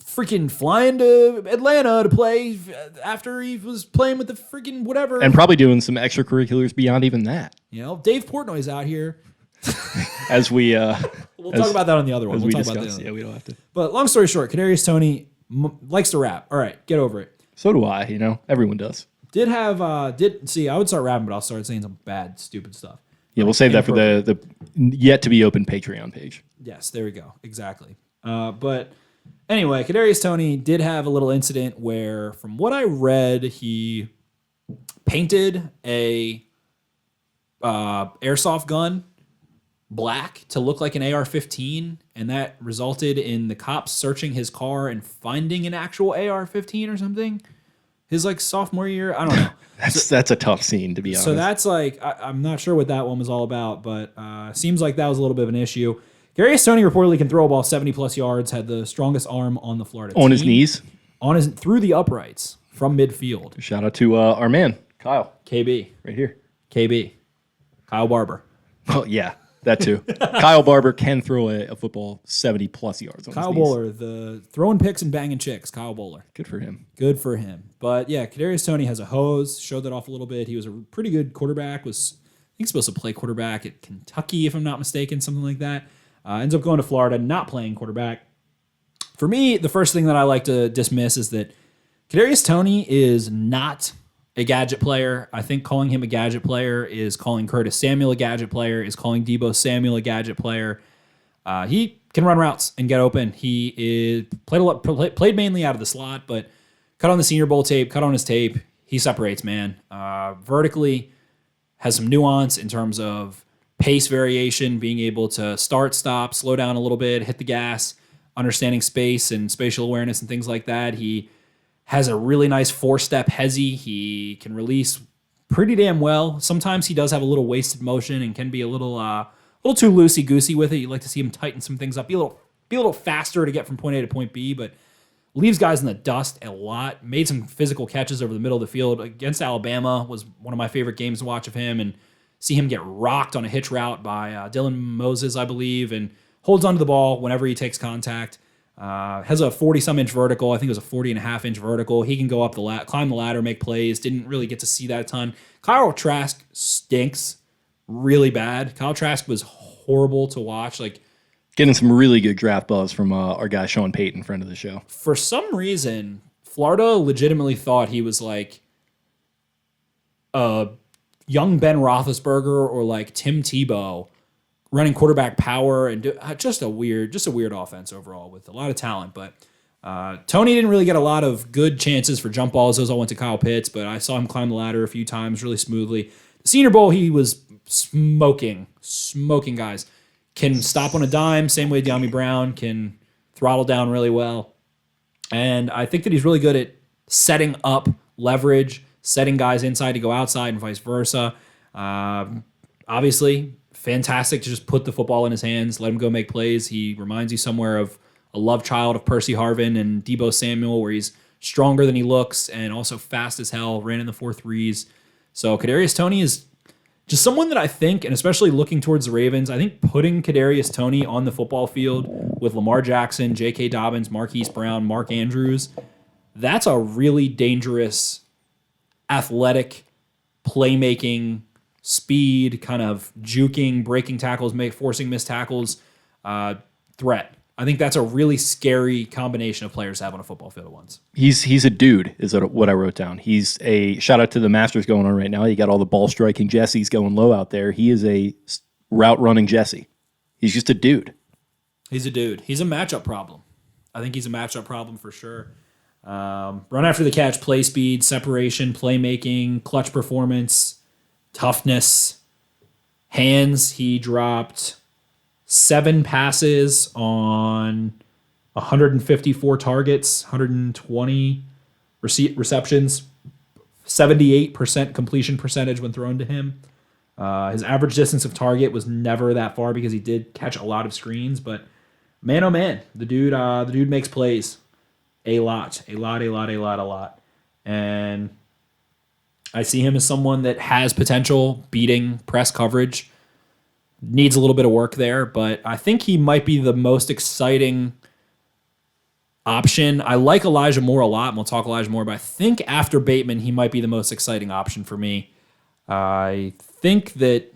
freaking flying to Atlanta to play after he was playing with the freaking whatever. and probably doing some extracurriculars beyond even that. You know, Dave Portnoy's out here. As we We'll talk about that on the other one. as We'll we talk discussed. about the other Yeah, one. we don't have to. But long story short, Kadarius Tony likes to rap. All right, get over it. So do I. You know, everyone does. I would start rapping, but I'll start saying some bad, stupid stuff. Yeah, we'll save that for the yet to be open Patreon page. Yes, there we go. Exactly. But anyway, Kadarius Tony did have a little incident where, from what I read, he painted a airsoft gun black to look like an AR-15, and that resulted in the cops searching his car and finding an actual AR-15 or something. His like sophomore year, I don't know. That's a tough scene, to be honest. So that's like, I'm not sure what that one was all about, but seems like that was a little bit of an issue. Kadarius Tony reportedly can throw a ball 70-plus yards, had the strongest arm on the Florida team. On his knees? Through the uprights from midfield. Shout out to our man, Kyle. KB. Right here. KB. Kyle Barber. Oh, yeah, that too. Kyle Barber can throw a football 70-plus yards on Kyle his knees. Bowler, the throwing picks and banging chicks. Kyle Bowler. Good for him. Good for him. But yeah, Kadarius Tony has a hose. Showed that off a little bit. He was a pretty good quarterback. I think he's supposed to play quarterback at Kentucky, if I'm not mistaken, something like that. Ends up going to Florida, not playing quarterback. For me, the first thing that I like to dismiss is that Kadarius Tony is not a gadget player. I think calling him a gadget player is calling Curtis Samuel a gadget player, is calling Deebo Samuel a gadget player. He can run routes and get open. He played mainly out of the slot, but cut on the Senior Bowl tape, cut on his tape. He separates, man. Vertically has some nuance in terms of pace variation, being able to start, stop, slow down a little bit, hit the gas, understanding space and spatial awareness and things like that. He has a really nice 4-step hezzy. He can release pretty damn well. Sometimes he does have a little wasted motion and can be a little too loosey-goosey with it. You'd like to see him tighten some things up, be a little faster to get from point A to point B, but leaves guys in the dust a lot. Made some physical catches over the middle of the field. Against Alabama was one of my favorite games to watch of him, and see him get rocked on a hitch route by Dylan Moses, I believe, and holds onto the ball whenever he takes contact. Has a 40-some inch vertical. I think it was a 40.5-inch vertical. He can go up climb the ladder, make plays. Didn't really get to see that a ton. Kyle Trask stinks really bad. Kyle Trask was horrible to watch. Like, Getting some really good draft buzz from our guy Sean Payton, friend of the show. for some reason, Florida legitimately thought he was like a young Ben Roethlisberger or like Tim Tebow running quarterback power, and just a weird offense overall with a lot of talent. But Tony didn't really get a lot of good chances for jump balls. Those all went to Kyle Pitts, but I saw him climb the ladder a few times really smoothly. The Senior Bowl, he was smoking guys. Can stop on a dime, same way De'Ami Brown can throttle down really well. And I think that he's really good at setting up leverage, setting guys inside to go outside and vice versa. Obviously, fantastic to just put the football in his hands, let him go make plays. He reminds you somewhere of a love child of Percy Harvin and Deebo Samuel, where he's stronger than he looks and also fast as hell, ran in the 4.3s. So Kadarius Tony is just someone that I think, and especially looking towards the Ravens, I think putting Kadarius Tony on the football field with Lamar Jackson, J.K. Dobbins, Marquise Brown, Mark Andrews, that's a really dangerous, athletic, playmaking, speed, kind of juking, breaking tackles, forcing missed tackles threat. I think that's a really scary combination of players to have on a football field at once. He's a dude, is what I wrote down. He's a shout out to the Masters going on right now. You got all the ball striking Jessies going low out there. He is a route running Jesse. He's just a dude. He's a dude. He's a matchup problem. I think he's a matchup problem for sure. Run after the catch, play speed, separation, playmaking, clutch performance, toughness, hands. He dropped 7 passes on 154 targets, 120 receptions, 78% completion percentage when thrown to him. His average distance of target was never that far because he did catch a lot of screens, but man, oh man, the dude makes plays a lot. And I see him as someone that has potential beating press coverage. Needs a little bit of work there, but I think he might be the most exciting option. I like Elijah Moore a lot, and we'll talk Elijah Moore, but I think after Bateman, he might be the most exciting option for me. I think that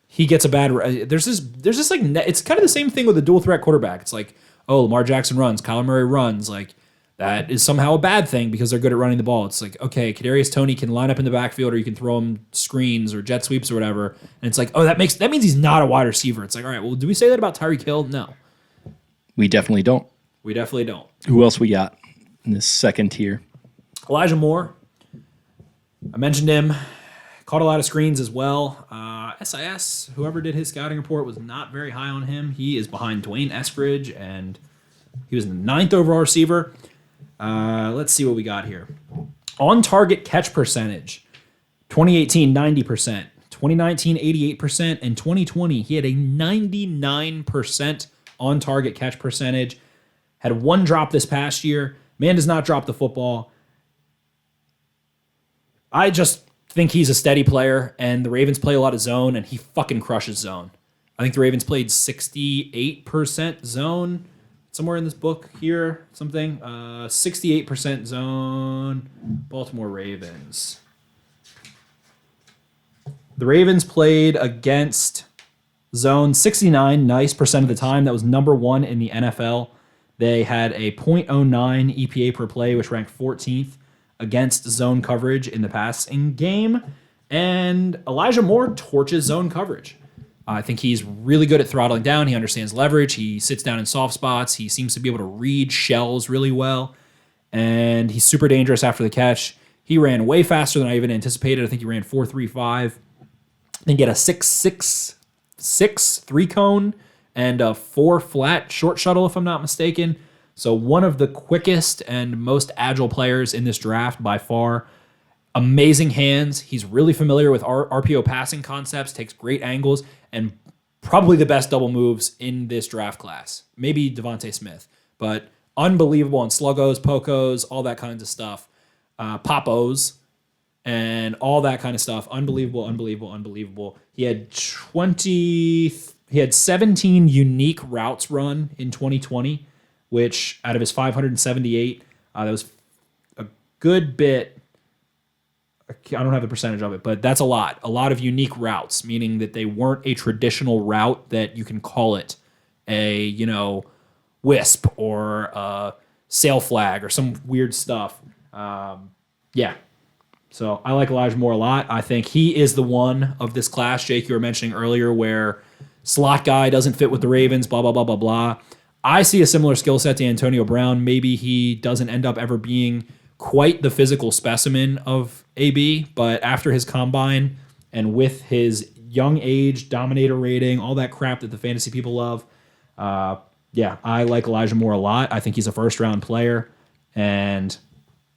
he gets a bad. There's this like it's kind of the same thing with a dual threat quarterback. It's like, oh, Lamar Jackson runs, Kyler Murray runs, like that is somehow a bad thing because they're good at running the ball. It's like, okay, Kadarius Tony can line up in the backfield, or you can throw him screens or jet sweeps or whatever, and it's like, oh, that means he's not a wide receiver. It's like, all right, well, do we say that about Tyreek Hill? No, We definitely don't. we definitely don't. Who else we got in this second tier? Elijah Moore, I mentioned him. Caught a lot of screens as well. SIS, whoever did his scouting report, was not very high on him. He is behind Dwayne Eskridge, and he was the 9th overall receiver. Let's see what we got here. On-target catch percentage, 2018, 90%. 2019, 88%. And 2020, he had a 99% on-target catch percentage. Had one drop this past year. Man does not drop the football. I just think he's a steady player, and the Ravens play a lot of zone, and he fucking crushes zone. I think the Ravens played 68% zone, somewhere in this book here, something. 68% zone, Baltimore Ravens. The Ravens played against zone 69% of the time. That was number 1 in the NFL. They had a .09 EPA per play, which ranked 14th. Against zone coverage in the passing game. And Elijah Moore torches zone coverage. I think he's really good at throttling down. He understands leverage. He sits down in soft spots. He seems to be able to read shells really well. And he's super dangerous after the catch. He ran way faster than I even anticipated. I think he ran 4.35. I think he had a 6.66 3-cone and a 4 flat short shuttle, if I'm not mistaken. So one of the quickest and most agile players in this draft by far. Amazing hands. He's really familiar with RPO passing concepts, takes great angles, and probably the best double moves in this draft class. Maybe Davonte Smith, but unbelievable on sluggos, pokos, all that kinds of stuff. Popos, and all that kind of stuff. Unbelievable. He had 17 unique routes run in 2020. Which out of his 578, that was a good bit. I don't have the percentage of it, but that's a lot. A lot of unique routes, meaning that they weren't a traditional route that you can call it a, wisp or a sail flag or some weird stuff. Yeah. So I like Elijah Moore a lot. I think he is the one of this class, Jake, you were mentioning earlier, where slot guy doesn't fit with the Ravens, blah, blah, blah, blah, blah. I see a similar skill set to Antonio Brown. Maybe he doesn't end up ever being quite the physical specimen of AB, but after his combine and with his young age, dominator rating, all that crap that the fantasy people love, I like Elijah Moore a lot. I think he's a first-round player and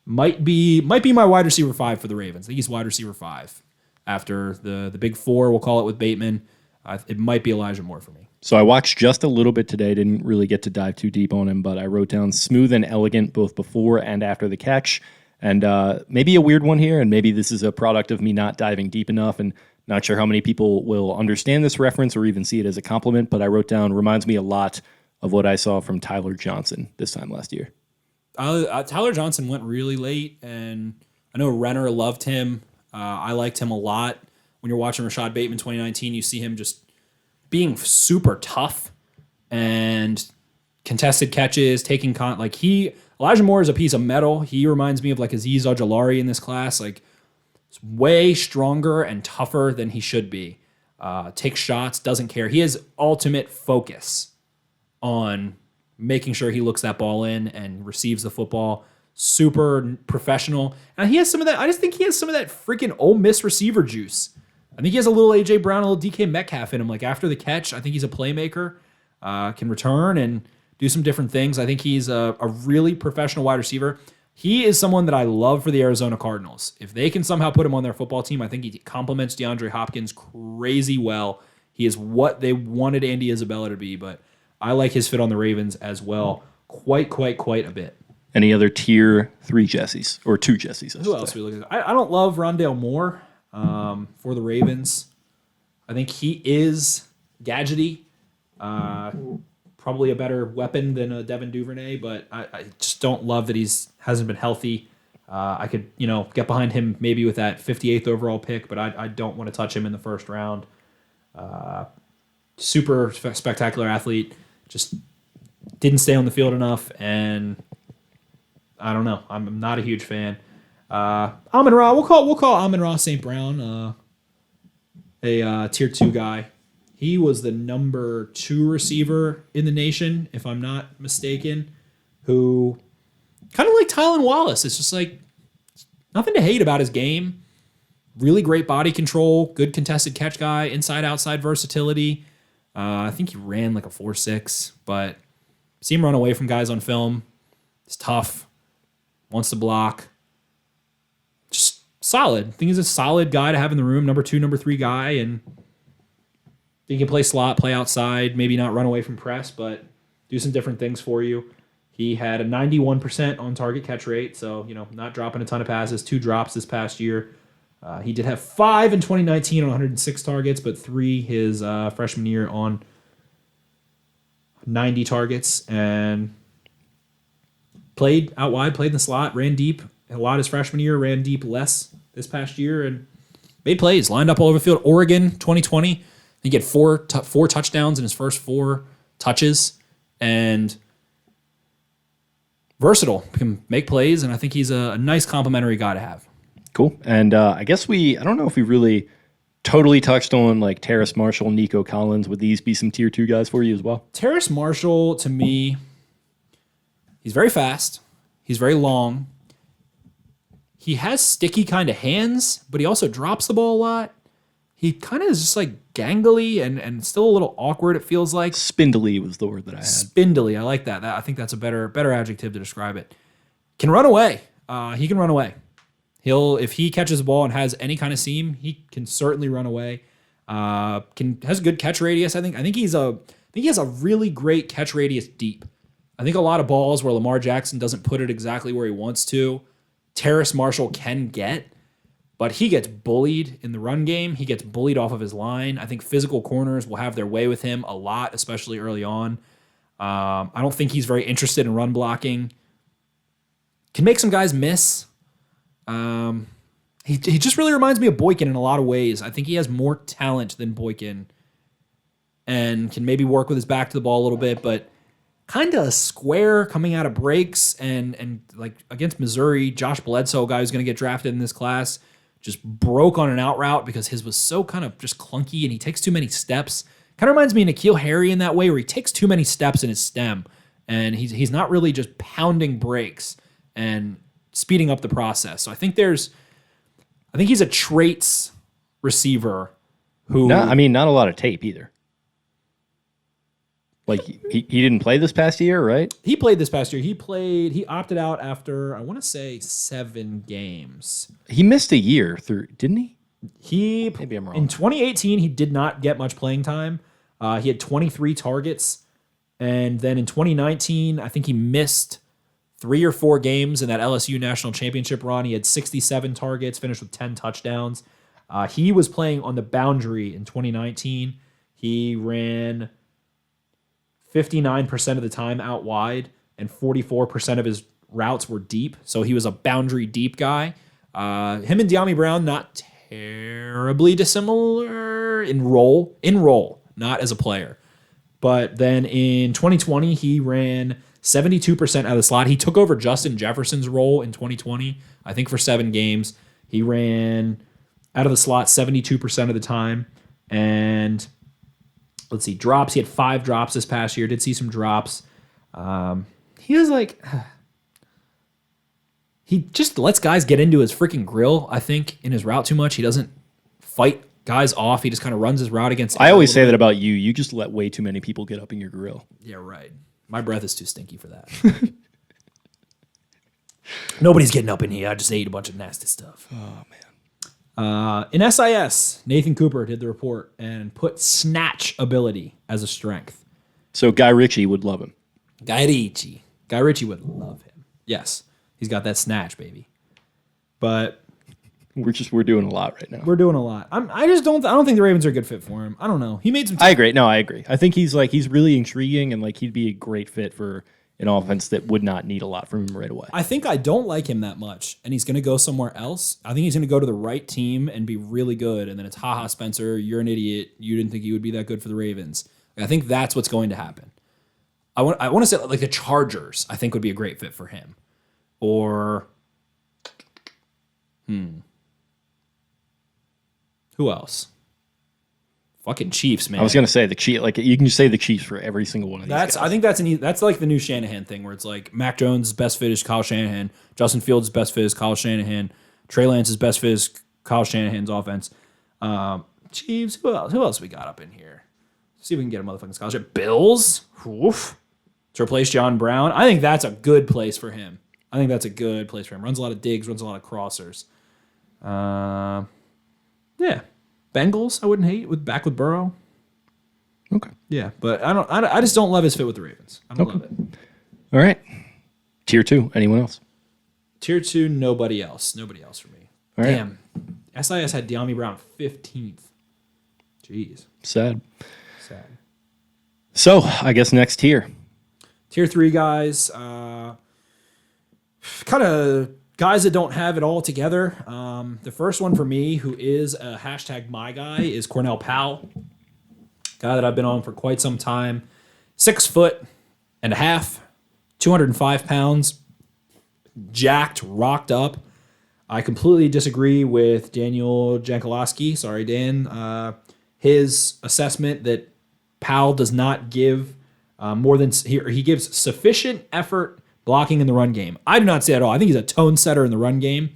might be my wide receiver 5 for the Ravens. I think he's wide receiver 5 after the big 4, we'll call it, with Bateman. It might be Elijah Moore for me. So I watched just a little bit today, didn't really get to dive too deep on him, but I wrote down smooth and elegant both before and after the catch. And maybe a weird one here, and maybe this is a product of me not diving deep enough and not sure how many people will understand this reference or even see it as a compliment, but I wrote down, reminds me a lot of what I saw from Tyler Johnson this time last year. Tyler Johnson went really late, and I know Renner loved him. I liked him a lot. When you're watching Rashad Bateman 2019, you see him just being super tough and contested catches, taking Elijah Moore is a piece of metal. He reminds me of like Azeez Ojulari in this class. Like, it's way stronger and tougher than he should be. Takes shots, doesn't care. He has ultimate focus on making sure he looks that ball in and receives the football. Super professional. And he has some of that. I just think he has some of that freaking Ole Miss receiver juice. I think he has a little A.J. Brown, a little DK Metcalf in him. Like, after the catch, I think he's a playmaker, can return and do some different things. I think he's a really professional wide receiver. He is someone that I love for the Arizona Cardinals. If they can somehow put him on their football team, I think he complements DeAndre Hopkins crazy well. He is what they wanted Andy Isabella to be, but I like his fit on the Ravens as well quite a bit. Any other tier 3 Jessies or 2 Jessies? Who else are we looking at? I don't love Rondale Moore for the Ravens. I think he is gadgety. Probably a better weapon than Devin Duvernay, but I just don't love that hasn't been healthy. I could get behind him maybe with that 58th overall pick, but I don't want to touch him in the first round. Super spectacular athlete, just didn't stay on the field enough, and I don't know. I'm not a huge fan. Amon Ra, we'll call Amon Ra St. Brown a tier 2 guy. He was the number 2 receiver in the nation, if I'm not mistaken, who kind of like Thailand Wallace. It's just like nothing to hate about his game. Really great body control, good contested catch guy, inside-outside versatility. I think he ran like a 4.6, but see him run away from guys on film. It's tough. Wants to block. Just solid. I think he's a solid guy to have in the room. Number 2, number 3 guy, and he can play slot, play outside, maybe not run away from press, but do some different things for you. He had a 91% on target catch rate, so not dropping a ton of passes. 2 drops this past year. He did have 5 in 2019 on 106 targets, but 3 his freshman year on 90 targets, and played out wide, played in the slot, ran deep a lot his freshman year, ran deep less this past year, and made plays, lined up all over the field. Oregon 2020, he get 4 touchdowns in his first 4 touches, and versatile, can make plays, and I think he's a nice complimentary guy to have. Cool. And I guess I don't know if we really totally touched on like Terrace Marshall, Nico Collins. Would these be some tier 2 guys for you as well? Terrace Marshall, to me, he's very fast. He's very long. He has sticky kind of hands, but he also drops the ball a lot. He kind of is just like gangly and still a little awkward, it feels like. Spindly was the word that I had. Spindly. I like that. I think that's a better adjective to describe it. Can run away. He can run away. If he catches the ball and has any kind of seam, he can certainly run away. Has a good catch radius. I think he has a really great catch radius deep. I think a lot of balls where Lamar Jackson doesn't put it exactly where he wants to, Terrace Marshall can get, but he gets bullied in the run game. He gets bullied off of his line. I think physical corners will have their way with him a lot, especially early on. I don't think he's very interested in run blocking. Can make some guys miss. He just really reminds me of Boykin in a lot of ways. I think he has more talent than Boykin and can maybe work with his back to the ball a little bit, but kind of square coming out of breaks and like against Missouri, Josh Bledsoe, a guy who's going to get drafted in this class, just broke on an out route because his was so kind of just clunky and he takes too many steps. Kind of reminds me of N'Keal Harry in that way where he takes too many steps in his stem and he's not really just pounding breaks and speeding up the process. So I think he's a traits receiver who... not a lot of tape either. Like, he didn't play this past year, right? He played this past year. He opted out after, I want to say, 7 games. He missed a year through, didn't he? Maybe I'm wrong. In 2018, he did not get much playing time. He had 23 targets. And then in 2019, I think he missed 3 or 4 games in that LSU national championship run. He had 67 targets, finished with 10 touchdowns. He was playing on the boundary in 2019. He ran 59% of the time out wide, and 44% of his routes were deep. So he was a boundary deep guy. Him and De'Ami Brown, not terribly dissimilar in role, not as a player. But then in 2020, he ran 72% out of the slot. He took over Justin Jefferson's role in 2020, I think for 7 games. He ran out of the slot 72% of the time. And let's see, drops. He had 5 drops this past year. Did see some drops. He was like... He just lets guys get into his freaking grill, I think, in his route too much. He doesn't fight guys off. He just kind of runs his route against... I always say that about you. You just let way too many people get up in your grill. Yeah, right. My breath is too stinky for that. Nobody's getting up in here. I just ate a bunch of nasty stuff. Oh, man. In SIS, Nathan Cooper did the report and put snatch ability as a strength. So Guy Ritchie would love him. Guy Ritchie would love him. Yes, he's got that snatch, baby. But we're doing a lot right now. we're doing a lot. I don't think the Ravens are a good fit for him. I don't know. He made some. I agree. No, I agree. I think he's really intriguing and like he'd be a great fit for an offense that would not need a lot from him right away. I think I don't like him that much, and he's going to go somewhere else. I think he's going to go to the right team and be really good, and then it's, haha, Spencer, you're an idiot. You didn't think he would be that good for the Ravens. I think that's what's going to happen. I want to say like the Chargers, I think would be a great fit for him. Or, who else? Fucking Chiefs, man. I was gonna say the Chiefs. Like you can just say the Chiefs for every single one of these. Guys. I think that's like the new Shanahan thing, where it's like Mac Jones' best fit is Kyle Shanahan, Justin Fields' best fit is Kyle Shanahan, Trey Lance's best fit is Kyle Shanahan's offense. Chiefs. Who else we got up in here? See if we can get a motherfucking scholarship. Bills. Oof. To replace John Brown. I think that's a good place for him. Runs a lot of digs. Runs a lot of crossers. Yeah. Bengals, I wouldn't hate back with Burrow. Okay. Yeah, but I just don't love his fit with the Ravens. I don't love it. All right. Tier 2. Anyone else? Tier 2, nobody else. Nobody else for me. All right. Damn. SIS had De'Ami Brown 15th. Jeez. Sad. Sad. So, I guess next tier. Tier 3 guys, kind of guys that don't have it all together. The first one for me, who is a hashtag my guy, is Cornell Powell. Guy that I've been on for quite some time. 6'1.5", 205 pounds, jacked, rocked up. I completely disagree with Daniel Jankelowski. Sorry, Dan. His assessment that Powell does not give more than he gives sufficient effort blocking in the run game. I do not say at all. I think he's a tone setter in the run game.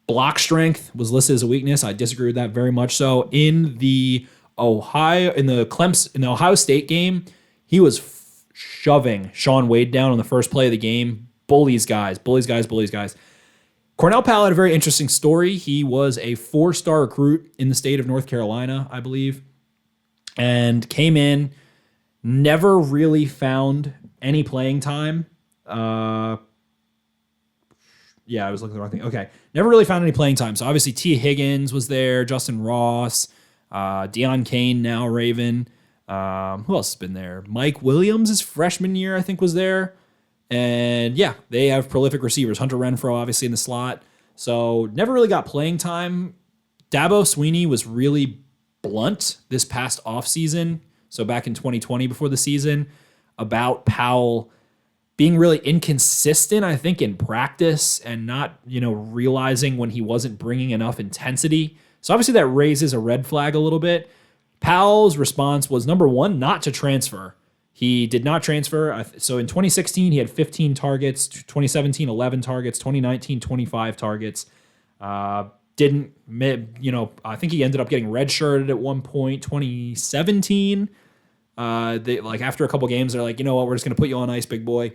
Block strength was listed as a weakness. I disagree with that very much so. In the Ohio State game, he was shoving Sean Wade down on the first play of the game. Bullies guys. Cornell Powell had a very interesting story. He was a 4-star recruit in the state of North Carolina, I believe, and came in, never really found any playing time. I was looking at the wrong thing. Okay. Never really found any playing time. So obviously T. Higgins was there, Justin Ross, Deion Kane, now Raven. Who else has been there? Mike Williams, his freshman year, I think, was there. And yeah, they have prolific receivers. Hunter Renfrow, obviously, in the slot. So never really got playing time. Dabo Sweeney was really blunt this past offseason. So back in 2020 before the season, about Powell being really inconsistent, I think, in practice and not, realizing when he wasn't bringing enough intensity. So obviously that raises a red flag a little bit. Powell's response was, number one, not to transfer. He did not transfer. So in 2016, he had 15 targets, 2017, 11 targets, 2019, 25 targets. I think he ended up getting redshirted at one point, 2017. After a couple games, they're like, you know what, we're just going to put you on ice, big boy.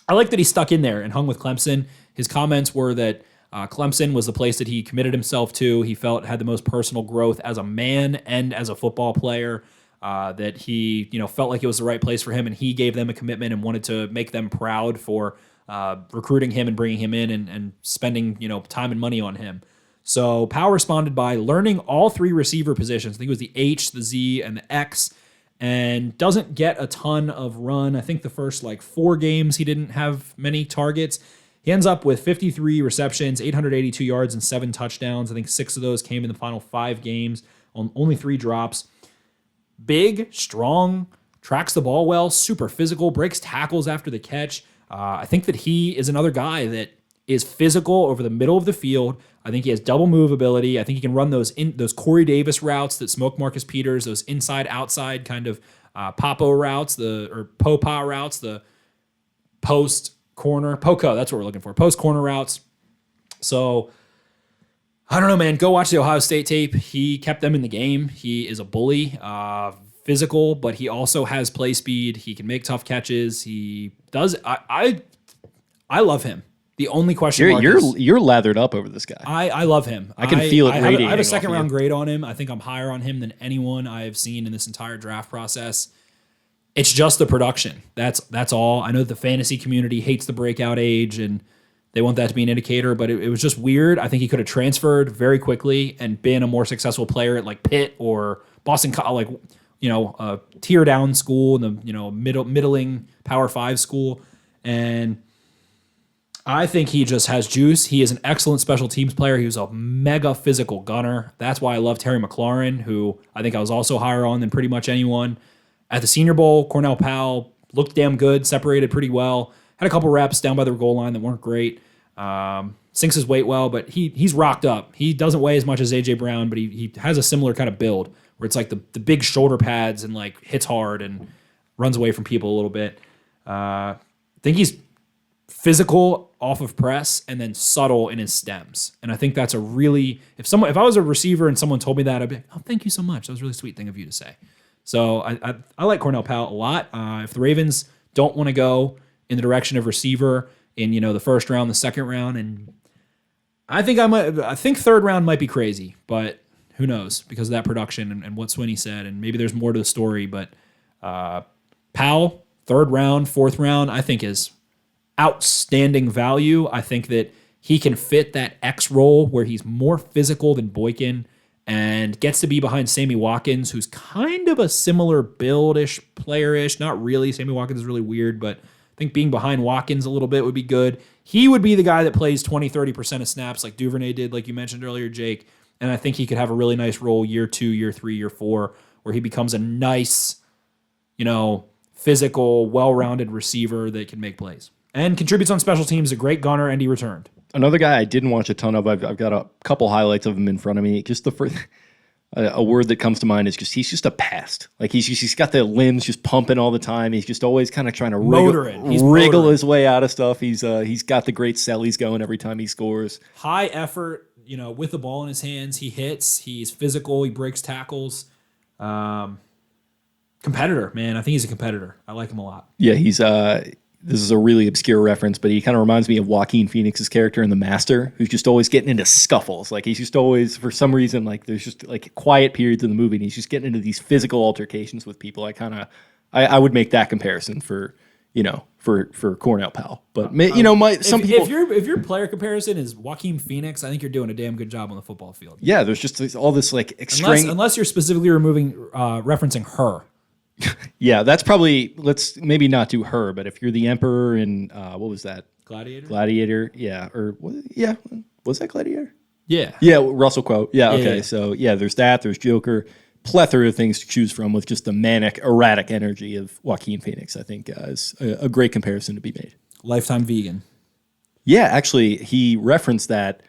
I like that he stuck in there and hung with Clemson. His comments were that Clemson was the place that he committed himself to. He felt had the most personal growth as a man and as a football player. That he, felt like it was the right place for him, and he gave them a commitment and wanted to make them proud for recruiting him and bringing him in and spending, time and money on him. So Powell responded by learning all 3 receiver positions. I think it was the H, the Z, and the X. And doesn't get a ton of run. I think the first 4 games he didn't have many targets. He ends up with 53 receptions, 882 yards, and 7 touchdowns. I think 6 of those came in the final 5 games, on only 3 drops. Big, strong, tracks the ball well, super physical, breaks tackles after the catch. I think that he is another guy that is physical over the middle of the field. I think he has double move ability. I think he can run those Corey Davis routes that smoke Marcus Peters, those inside-outside kind of Popo routes, or Popa routes, the post-corner. Poco, that's what we're looking for. Post-corner routes. So, I don't know, man. Go watch the Ohio State tape. He kept them in the game. He is a bully, physical, but he also has play speed. He can make tough catches. He does. I love him. The only question mark is, you're lathered up over this guy. I love him. I can feel it radiating. I have a second round grade on him. I think I'm higher on him than anyone I have seen in this entire draft process. It's just the production. That's all. I know the fantasy community hates the breakout age, and they want that to be an indicator, but it was just weird. I think he could have transferred very quickly and been a more successful player at like Pitt or Boston College, like, a tier down school in the, middling Power 5 school. And I think he just has juice. He is an excellent special teams player. He was a mega physical gunner. That's why I love Terry McLaurin, who I think I was also higher on than pretty much anyone. At the Senior Bowl, Cornell Powell looked damn good, separated pretty well, had a couple reps down by the goal line that weren't great. Sinks his weight well, but he's rocked up. He doesn't weigh as much as A.J. Brown, but he has a similar kind of build where it's like the big shoulder pads and like hits hard and runs away from people a little bit. I think he's physical off of press and then subtle in his stems. And I think that's a really, if I was a receiver and someone told me that, I'd be like, oh, thank you so much. That was a really sweet thing of you to say. So I like Cornell Powell a lot. If the Ravens don't want to go in the direction of receiver in the first round, the second round, and I think third round might be crazy, but who knows because of that production and what Swinney said, and maybe there's more to the story. But Powell, third round, fourth round, I think is outstanding value. I think that he can fit that X role where he's more physical than Boykin and gets to be behind Sami Watkins, who's kind of a similar build-ish, player-ish. Not really. Sami Watkins is really weird, but I think being behind Watkins a little bit would be good. He would be the guy that plays 20-30% of snaps like Duvernay did, like you mentioned earlier, Jake. And I think he could have a really nice role year 2, year 3, year 4, where he becomes a nice, physical, well-rounded receiver that can make plays. And contributes on special teams, a great gunner, and he returned. Another guy I didn't watch a ton of, I've got a couple highlights of him in front of me. Just the first, a word that comes to mind is he's just a pest. Like he's got the limbs just pumping all the time. He's just always kind of trying to wriggle his way out of stuff. He's got the great sellies going every time he scores. High effort, with the ball in his hands. He hits. He's physical. He breaks tackles. Competitor, man. I think he's a competitor. I like him a lot. Yeah, he's this is a really obscure reference, but he kind of reminds me of Joaquin Phoenix's character in The Master, who's just always getting into scuffles. Like he's just always, for some reason, like there's just like quiet periods in the movie, and he's just getting into these physical altercations with people. I would make that comparison for Cornell Powell. But if your player comparison is Joaquin Phoenix, I think you're doing a damn good job on the football field. Yeah, there's just all this like extreme. Unless you're specifically referencing her. Yeah, that's probably, let's maybe not do her, but if you're the Emperor in, what was that? Gladiator, yeah. Was that Gladiator? Yeah. Yeah, Russell Crowe. Yeah, okay. Yeah. So, yeah, there's that. There's Joker. Plethora of things to choose from with just the manic, erratic energy of Joaquin Phoenix, I think is a great comparison to be made. Lifetime vegan. Yeah, actually, he referenced that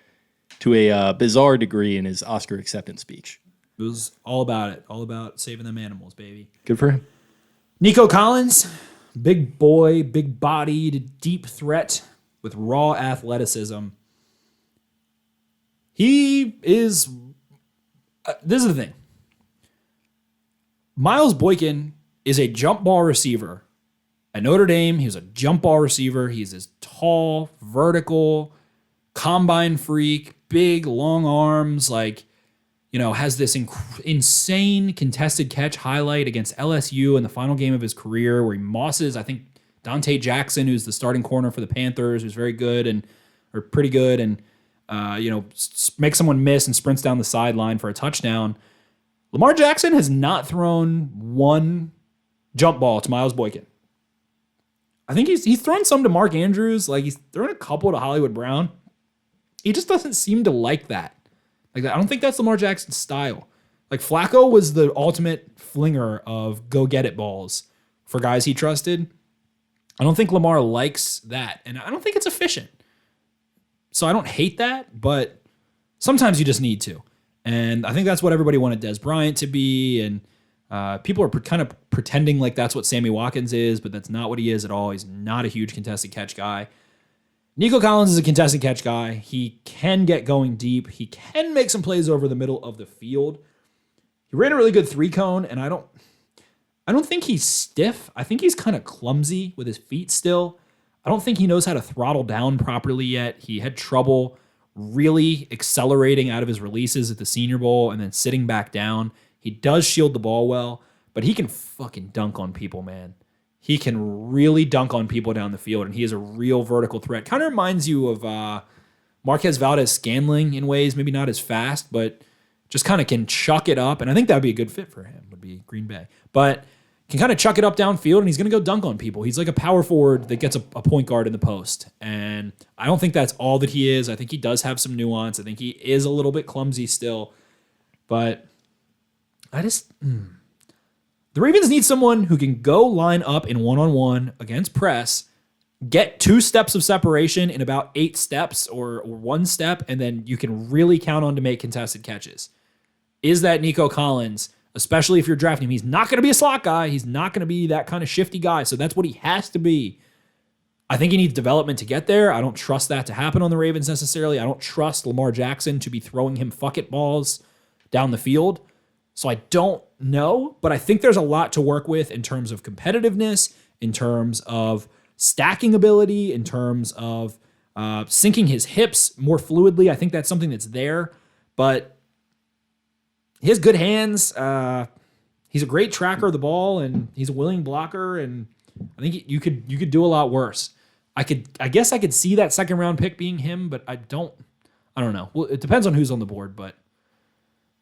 to a bizarre degree in his Oscar acceptance speech. It was all about it. All about saving them animals, baby. Good for him. Nico Collins, big boy, big-bodied, deep threat with raw athleticism. He is... this is the thing. Miles Boykin is a jump ball receiver. At Notre Dame, he was a jump ball receiver. He's this tall, vertical, combine freak, big, long arms, has this insane contested catch highlight against LSU in the final game of his career where he mosses, I think, Dante Jackson, who's the starting corner for the Panthers, who's very good or pretty good, and makes someone miss and sprints down the sideline for a touchdown. Lamar Jackson has not thrown one jump ball to Miles Boykin. I think he's thrown some to Mark Andrews. Like he's thrown a couple to Hollywood Brown. He just doesn't seem to like that. I don't think that's Lamar Jackson's style. Like Flacco was the ultimate flinger of go-get-it balls for guys he trusted. I don't think Lamar likes that, and I don't think it's efficient. So I don't hate that, but sometimes you just need to. And I think that's what everybody wanted Des Bryant to be, and people are kind of pretending like that's what Sammy Watkins is, but that's not what he is at all. He's not a huge contested catch guy. Nico Collins is a contested catch guy. He can get going deep. He can make some plays over the middle of the field. He ran a really good 3-cone, and I don't think he's stiff. I think he's kind of clumsy with his feet still. I don't think he knows how to throttle down properly yet. He had trouble really accelerating out of his releases at the Senior Bowl and then sitting back down. He does shield the ball well, but he can fucking dunk on people, man. He can really dunk on people down the field, and he is a real vertical threat. Kind of reminds you of Marquez Valdez-Scantling in ways, maybe not as fast, but just kind of can chuck it up, and I think that would be a good fit for him, would be Green Bay. But can kind of chuck it up downfield, and he's going to go dunk on people. He's like a power forward that gets a point guard in the post, and I don't think that's all that he is. I think he does have some nuance. I think he is a little bit clumsy still, but I just... The Ravens need someone who can go line up in one-on-one against press, get 2 steps of separation in about 8 steps or 1 step, and then you can really count on to make contested catches. Is that Nico Collins? Especially if you're drafting him. He's not going to be a slot guy. He's not going to be that kind of shifty guy. So that's what he has to be. I think he needs development to get there. I don't trust that to happen on the Ravens necessarily. I don't trust Lamar Jackson to be throwing him fuck-it balls down the field. So I don't know, but I think there's a lot to work with in terms of competitiveness, in terms of stacking ability, in terms of sinking his hips more fluidly. I think that's something that's there, but he has good hands. He's a great tracker of the ball, and he's a willing blocker. And I think you could do a lot worse. I guess I could see that second round pick being him, but I don't know. Well, it depends on who's on the board. But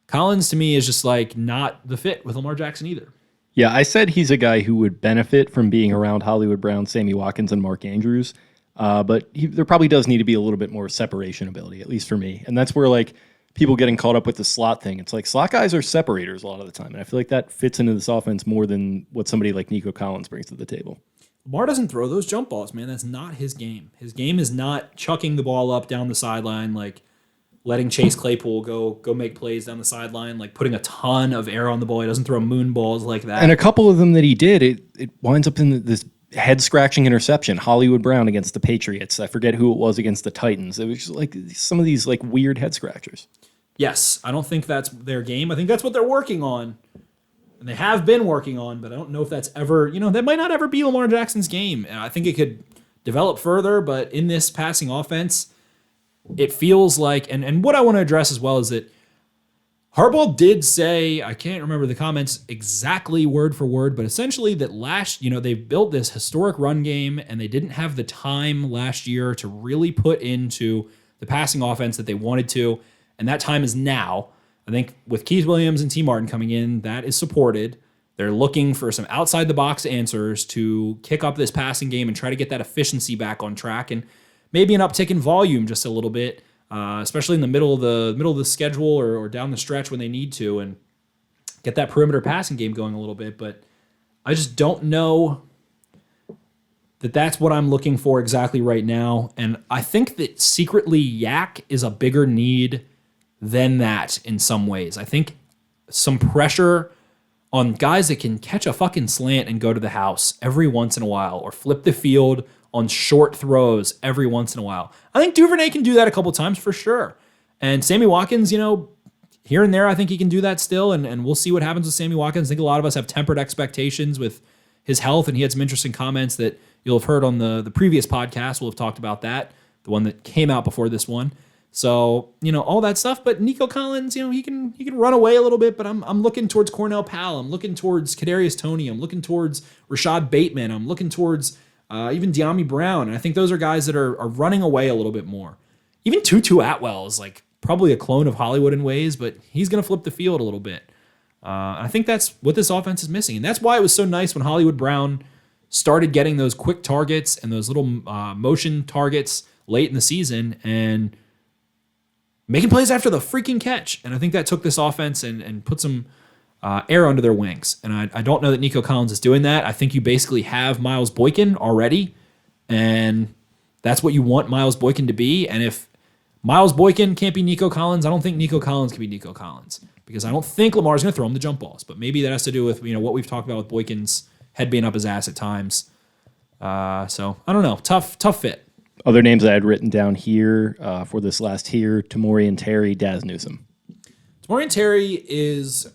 Collins to me is just like not the fit with Lamar Jackson either. Yeah, I said he's a guy who would benefit from being around Hollywood Brown, Sami Watkins, and Mark Andrews. But there probably does need to be a little bit more separation ability, at least for me. And that's where like people getting caught up with the slot thing. It's like slot guys are separators a lot of the time. And I feel like that fits into this offense more than what somebody like Nico Collins brings to the table. Lamar doesn't throw those jump balls, man. That's not his game. His game is not chucking the ball up down the sideline, like letting Chase Claypool go make plays down the sideline, like putting a ton of air on the ball. He doesn't throw moon balls like that. And a couple of them that he did, it winds up in this head-scratching interception. Hollywood Brown against the Patriots. I forget who it was against the Titans. It was just like some of these like weird head-scratchers. Yes, I don't think that's their game. I think that's what they're working on. And they have been working on, but I don't know if that's ever, that might not ever be Lamar Jackson's game. And I think it could develop further, but in this passing offense, it feels like, and what I want to address as well is that Harbaugh did say, I can't remember the comments exactly word for word, but essentially that they built this historic run game and they didn't have the time last year to really put into the passing offense that they wanted to. And that time is now. I think with Keith Williams and T. Martin coming in, that is supported. They're looking for some outside-the-box answers to kick up this passing game and try to get that efficiency back on track, and maybe an uptick in volume just a little bit, especially in the middle of the schedule or down the stretch when they need to, and get that perimeter passing game going a little bit. But I just don't know that that's what I'm looking for exactly right now. And I think that secretly Yak is a bigger need than that in some ways. I think some pressure on guys that can catch a fucking slant and go to the house every once in a while, or flip the field on short throws every once in a while. I think Duvernay can do that a couple times for sure. And Sammy Watkins, here and there, I think he can do that still, and we'll see what happens with Sammy Watkins. I think a lot of us have tempered expectations with his health, and he had some interesting comments that you'll have heard on the previous podcast. We'll have talked about that, the one that came out before this one. So, all that stuff. But Nico Collins, he can run away a little bit, but I'm looking towards Cornell Powell. I'm looking towards Kadarius Tony. I'm looking towards Rashad Bateman. I'm looking towards even De'Ami Brown. And I think those are guys that are running away a little bit more. Even Tutu Atwell is like probably a clone of Hollywood in ways, but he's going to flip the field a little bit. I think that's what this offense is missing. And that's why it was so nice when Hollywood Brown started getting those quick targets and those little motion targets late in the season and making plays after the freaking catch. And I think that took this offense and put some air under their wings. And I don't know that Nico Collins is doing that. I think you basically have Miles Boykin already, and that's what you want Miles Boykin to be. And if Miles Boykin can't be Nico Collins, I don't think Nico Collins can be Nico Collins, because I don't think Lamar's going to throw him the jump balls. But maybe that has to do with what we've talked about with Boykin's head being up his ass at times. So I don't know. Tough fit. Other names I had written down here for this last tier: Tamorrion Terry, Daz Newsome. Tamorrion Terry is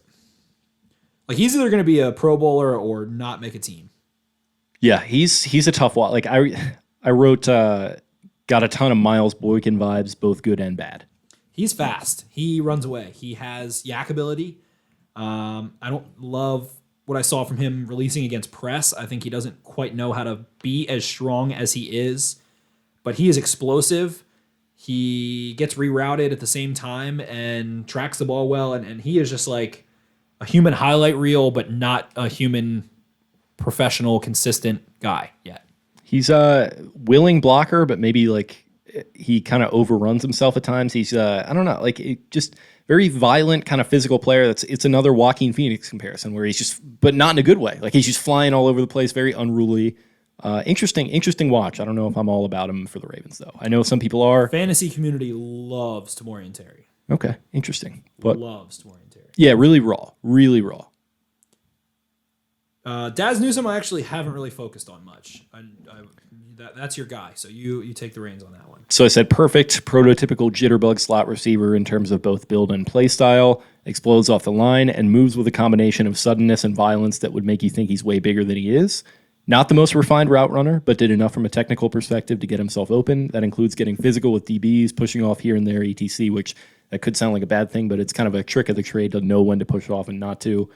he's either going to be a Pro Bowler or not make a team. Yeah, he's a tough one. Like I wrote, got a ton of Miles Boykin vibes, both good and bad. He's fast. He runs away. He has yak ability. I don't love what I saw from him releasing against press. I think he doesn't quite know how to be as strong as he is, but he is explosive. He gets rerouted at the same time and tracks the ball well, and he is just like a human highlight reel, but not a human professional, consistent guy yet. He's a willing blocker, but maybe like he kind of overruns himself at times. He's I don't know, like just very violent kind of physical player. It's another Joaquin Phoenix comparison where he's just, but not in a good way. Like he's just flying all over the place, very unruly. Interesting watch. I don't know if I'm all about him for the Ravens though. I know some people are. Fantasy community loves Tamorrion Terry. Okay, interesting. But loves Tamorrion Terry. Yeah, really raw. Daz Newsome, I actually haven't really focused on much. That's your guy, so you take the reins on that one. So I said perfect, prototypical jitterbug slot receiver in terms of both build and play style, explodes off the line, and moves with a combination of suddenness and violence that would make you think he's way bigger than he is. Not the most refined route runner, but did enough from a technical perspective to get himself open. That includes getting physical with DBs, pushing off here and there, etc., which that could sound like a bad thing, but it's kind of a trick of the trade to know when to push off and not to.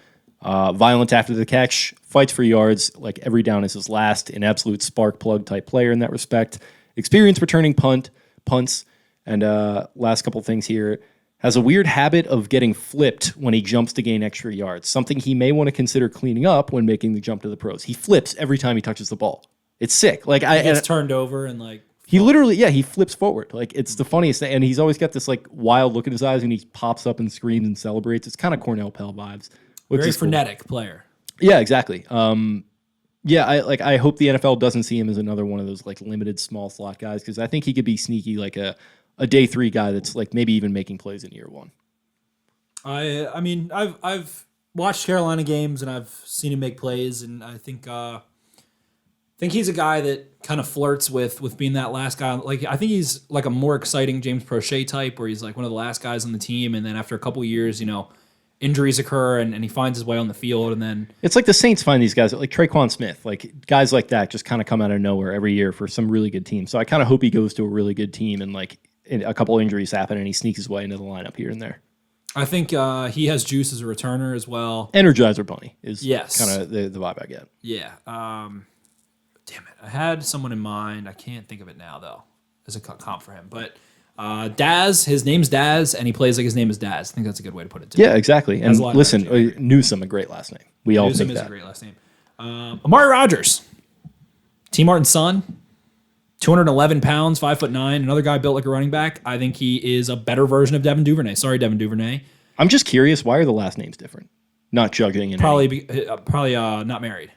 Violent after the catch, fights for yards, like every down is his last, an absolute spark plug type player in that respect. Experience returning punts, and last couple things here. Has a weird habit of getting flipped when he jumps to gain extra yards, something he may want to consider cleaning up when making the jump to the pros. He flips every time he touches the ball. It's sick. Like he gets turned over and like he literally, he flips forward. Like it's the funniest thing, and he's always got this like wild look in his eyes when he pops up and screams and celebrates. It's kind of Cornell Powell vibes. Very frenetic player. Yeah, exactly. I hope the NFL doesn't see him as another one of those like limited small slot guys because I think he could be sneaky, like a day 3 guy that's like maybe even making plays in year 1. I mean I've watched Carolina games and I've seen him make plays, and I think he's a guy that kind of flirts with being that last guy. Like I think he's like a more exciting James Prochet type, where he's like one of the last guys on the team, and then after a couple years, injuries occur and he finds his way on the field, and then it's like the Saints find these guys like Traquan Smith, like guys like that just kind of come out of nowhere every year for some really good team. So I kind of hope he goes to a really good team and like a couple injuries happen and he sneaks his way into the lineup here and there. I think he has juice as a returner as well. Energizer Bunny is kind of the vibe I get. Yeah. Damn it. I had someone in mind. I can't think of it now though as a comp for him, but Daz, his name's Daz, and he plays like his name is Daz. I think that's a good way to put it, too. Yeah, exactly. And listen, Newsome, a great last name. We all think that. Newsome is a great last name. Amara Rogers, T. Martin's son, 211 pounds, 5'9", another guy built like a running back. I think he is a better version of Devin Duvernay. Sorry, Devin Duvernay. I'm just curious, why are the last names different? Not judging in probably not married.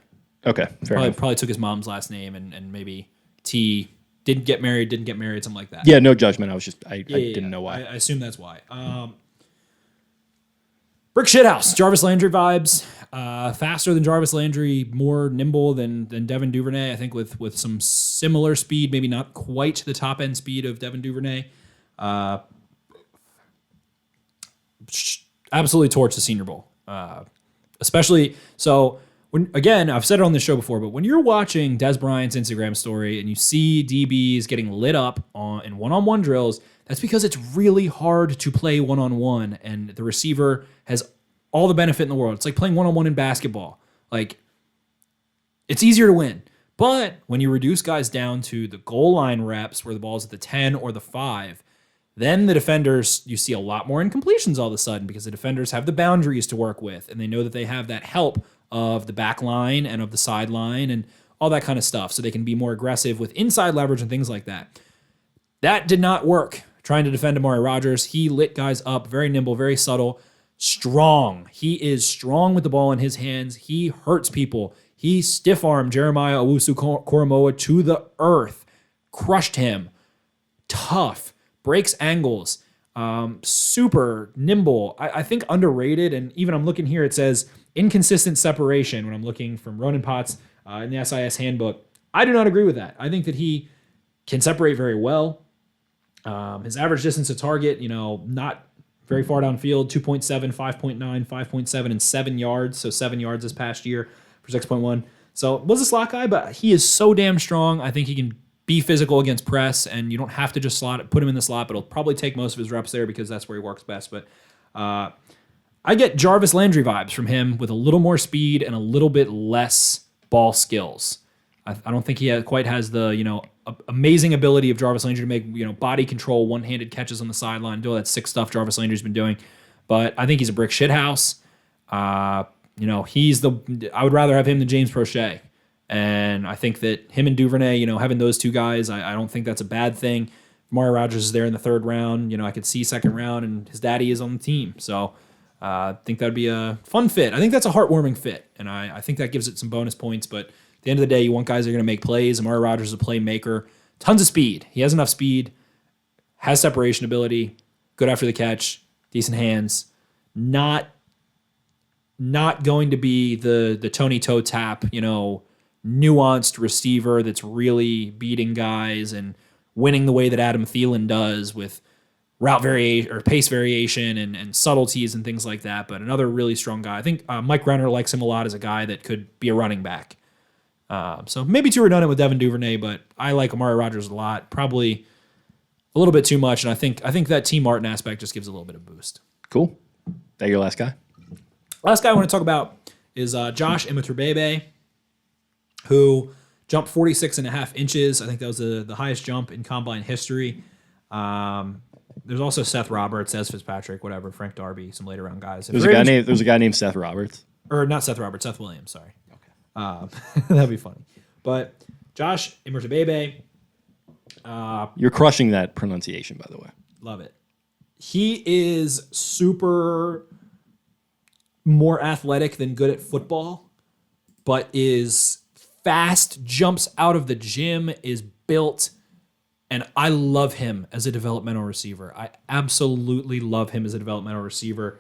Okay, fair enough. Probably took his mom's last name and maybe T... Didn't get married, something like that. Yeah, no judgment. I was just, I didn't know why. I assume that's why. Brick Shithouse, Jarvis Landry vibes. Faster than Jarvis Landry, more nimble than Devin Duvernay. I think with some similar speed, maybe not quite the top end speed of Devin Duvernay. Absolutely torched the Senior Bowl. Especially, so... Again, I've said it on this show before, but when you're watching Des Bryant's Instagram story and you see DBs getting lit up in one-on-one drills, that's because it's really hard to play one-on-one, and the receiver has all the benefit in the world. It's like playing one-on-one in basketball. Like, it's easier to win. But when you reduce guys down to the goal line reps where the ball's at the 10 or the 5, then the defenders, you see a lot more incompletions all of a sudden because the defenders have the boundaries to work with, and they know that they have that help of the back line and of the sideline and all that kind of stuff, so they can be more aggressive with inside leverage and things like that. That did not work trying to defend Amara Rogers. He lit guys up, very nimble, very subtle, strong. He is strong with the ball in his hands. He hurts people. He stiff-armed Jeremiah Owusu-Koramoah to the earth, crushed him, tough, breaks angles, super nimble. I think underrated, and even I'm looking here, it says inconsistent separation when I'm looking from Ronan Potts in the SIS handbook. I do not agree with that. I think that he can separate very well. His average distance to target, not very far downfield, 2.7, 5.9, 5.7, and 7 yards. So 7 yards this past year for 6.1. So was a slot guy, but he is so damn strong. I think he can be physical against press, and you don't have to just put him in the slot, but it'll probably take most of his reps there because that's where he works best. But I get Jarvis Landry vibes from him with a little more speed and a little bit less ball skills. I don't think he quite has the amazing ability of Jarvis Landry to make body control, one-handed catches on the sideline, do all that sick stuff Jarvis Landry's been doing. But I think he's a brick shithouse. I would rather have him than James Prochet. And I think that him and Duvernay, having those two guys, I don't think that's a bad thing. Amara Roger is there in the third round. I could see second round, and his daddy is on the team. So I think that would be a fun fit. I think that's a heartwarming fit, and I think that gives it some bonus points. But at the end of the day, you want guys that are going to make plays. Amara Roger is a playmaker. Tons of speed. He has enough speed, has separation ability, good after the catch, decent hands. Not going to be the Tony toe tap, nuanced receiver that's really beating guys and winning the way that Adam Thielen does with route variation or pace variation and subtleties and things like that. But another really strong guy. I think Mike Renner likes him a lot as a guy that could be a running back. So maybe too redundant with Devin Duvernay, but I like Amari Rogers a lot. Probably a little bit too much, and I think that T. Martin aspect just gives a little bit of boost. Cool. That your last guy? Last guy I want to talk about is Josh Beibe, who jumped 46.5 inches. I think that was the highest jump in combine history. There's also Seth Roberts, Ez Fitzpatrick, whatever, Frank Darby, some later round guys. There's a guy named Seth Roberts. Or not Seth Roberts, Seth Williams, sorry. That'd be funny. But Josh Beibe. You're crushing that pronunciation, by the way. Love it. He is super more athletic than good at football, but is fast, jumps out of the gym, is built, and I love him as a developmental receiver. I absolutely love him as a developmental receiver.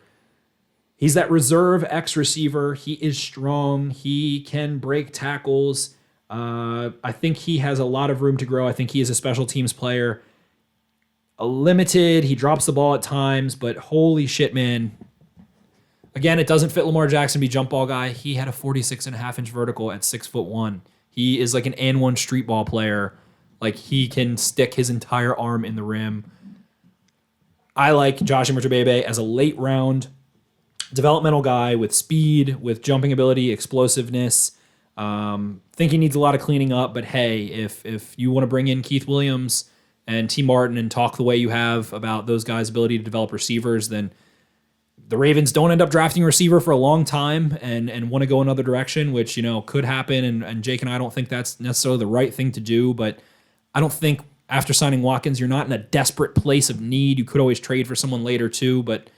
He's that reserve X receiver. He is strong. He can break tackles. I think he has a lot of room to grow. I think he is a special teams player. Limited. He drops the ball at times, but holy shit, man. Again, it doesn't fit Lamar Jackson to be jump ball guy. He had a 46.5 inch vertical at 6'1". He is like an N1 street ball player. Like he can stick his entire arm in the rim. I like Josh Beibe as a late round developmental guy with speed, with jumping ability, explosiveness. Think he needs a lot of cleaning up, but hey, if you want to bring in Keith Williams and T. Martin and talk the way you have about those guys' ability to develop receivers, then the Ravens don't end up drafting a receiver for a long time and want to go another direction, which, could happen. And Jake and I don't think that's necessarily the right thing to do, but I don't think after signing Watkins, you're not in a desperate place of need. You could always trade for someone later too, but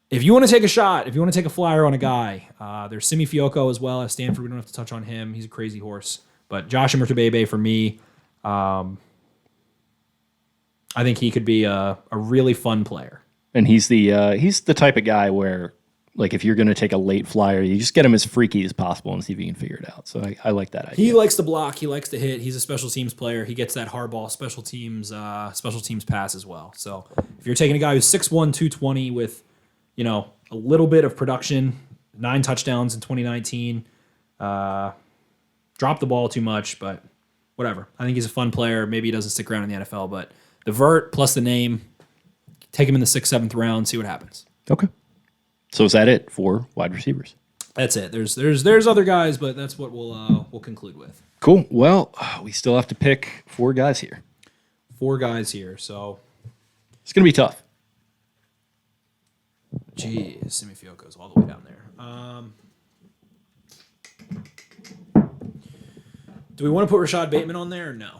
if you want to take a shot, if you want to take a flyer on a guy, there's Simi Fioco as well at Stanford. We don't have to touch on him. He's a crazy horse. But Josh Beibe for me, I think he could be a really fun player. And he's the type of guy where, like, if you're going to take a late flyer, you just get him as freaky as possible and see if you can figure it out. So I like that idea. He likes to block. He likes to hit. He's a special teams player. He gets that hardball special teams pass as well. So if you're taking a guy who's 6'1", 220 with a little bit of production, 9 touchdowns in 2019. Dropped the ball too much, but whatever. I think he's a fun player. Maybe he doesn't stick around in the NFL, but the vert plus the name, take him in the 6th, 7th round, see what happens. Okay. So is that it for wide receivers? That's it. There's other guys, but that's what we'll conclude with. Cool. Well, we still have to pick 4 guys here. 4 guys here, so it's going to be tough. Jeez, Simi Fioco's all the way down there. Do we want to put Rashad Bateman on there or no?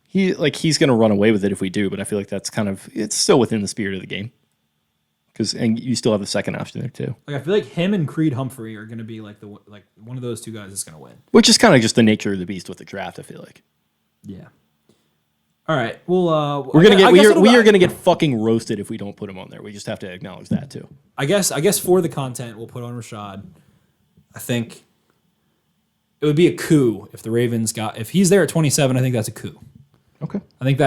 He's going to run away with it if we do, but I feel like that's it's still within the spirit of the game. And you still have the second option there too. Like I feel like him and Creed Humphrey are going to be like one of those 2 guys that's going to win. Which is kind of just the nature of the beast with the draft, I feel like. Yeah. All right. Well, we are gonna get fucking roasted if we don't put him on there. We just have to acknowledge that too. I guess for the content, we'll put on Rashad. I think it would be a coup if the Ravens if he's there at 27. I think that's a coup. Okay. I think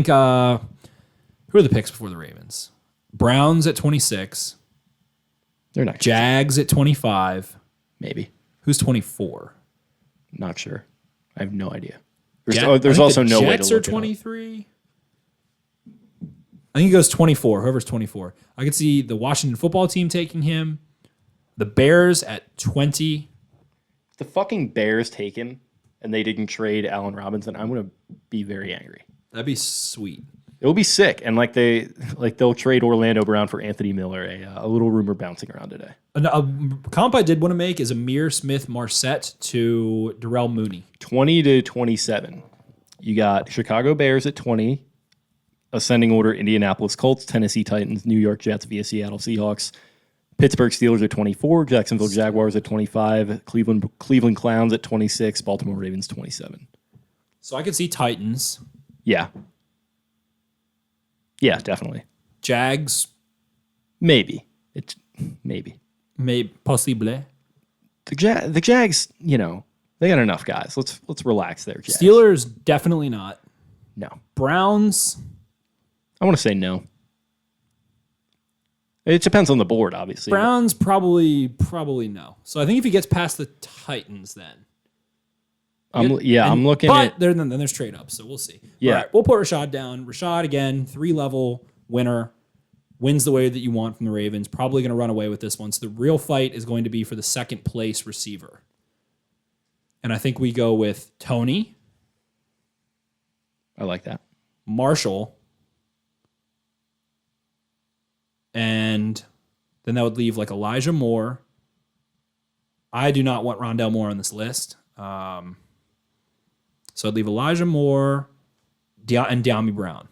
who are the picks before the Ravens? Browns at 26. They're not. Jags at 25. Maybe. Who's 24? Not sure. I have no idea. There's also no way to look Jets are 23. I think he goes 24, whoever's 24. I could see the Washington football team taking him, the Bears at 20. If the fucking Bears take him and they didn't trade Allen Robinson, I'm going to be very angry. That'd be sweet. It will be sick. And they'll trade Orlando Brown for Anthony Miller, a little rumor bouncing around today. A comp I did want to make is Amir Smith-Marset to Darrell Mooney. 20 to 27. You got Chicago Bears at 20. Ascending order, Indianapolis Colts, Tennessee Titans, New York Jets via Seattle Seahawks. Pittsburgh Steelers at 24. Jacksonville Jaguars at 25. Cleveland Clowns at 26. Baltimore Ravens 27. So I could see Titans. Yeah. Yeah, definitely. Jags. Maybe. Maybe. Possible. The Jags, they got enough guys. Let's relax there, Jags. Steelers, definitely not. No. Browns. I want to say no. It depends on the board, obviously. Browns, probably no. So I think if he gets past the Titans, then. I'm looking at... But then there's trade-ups, so we'll see. Yeah. All right, we'll put Rashad down. Rashad, again, 3-level winner. Wins the way that you want from the Ravens. Probably going to run away with this one. So the real fight is going to be for the second place receiver. And I think we go with Tony. I like that. Marshall. And then that would leave like Elijah Moore. I do not want Rondell Moore on this list. So I'd leave Elijah Moore and De'Ami Brown.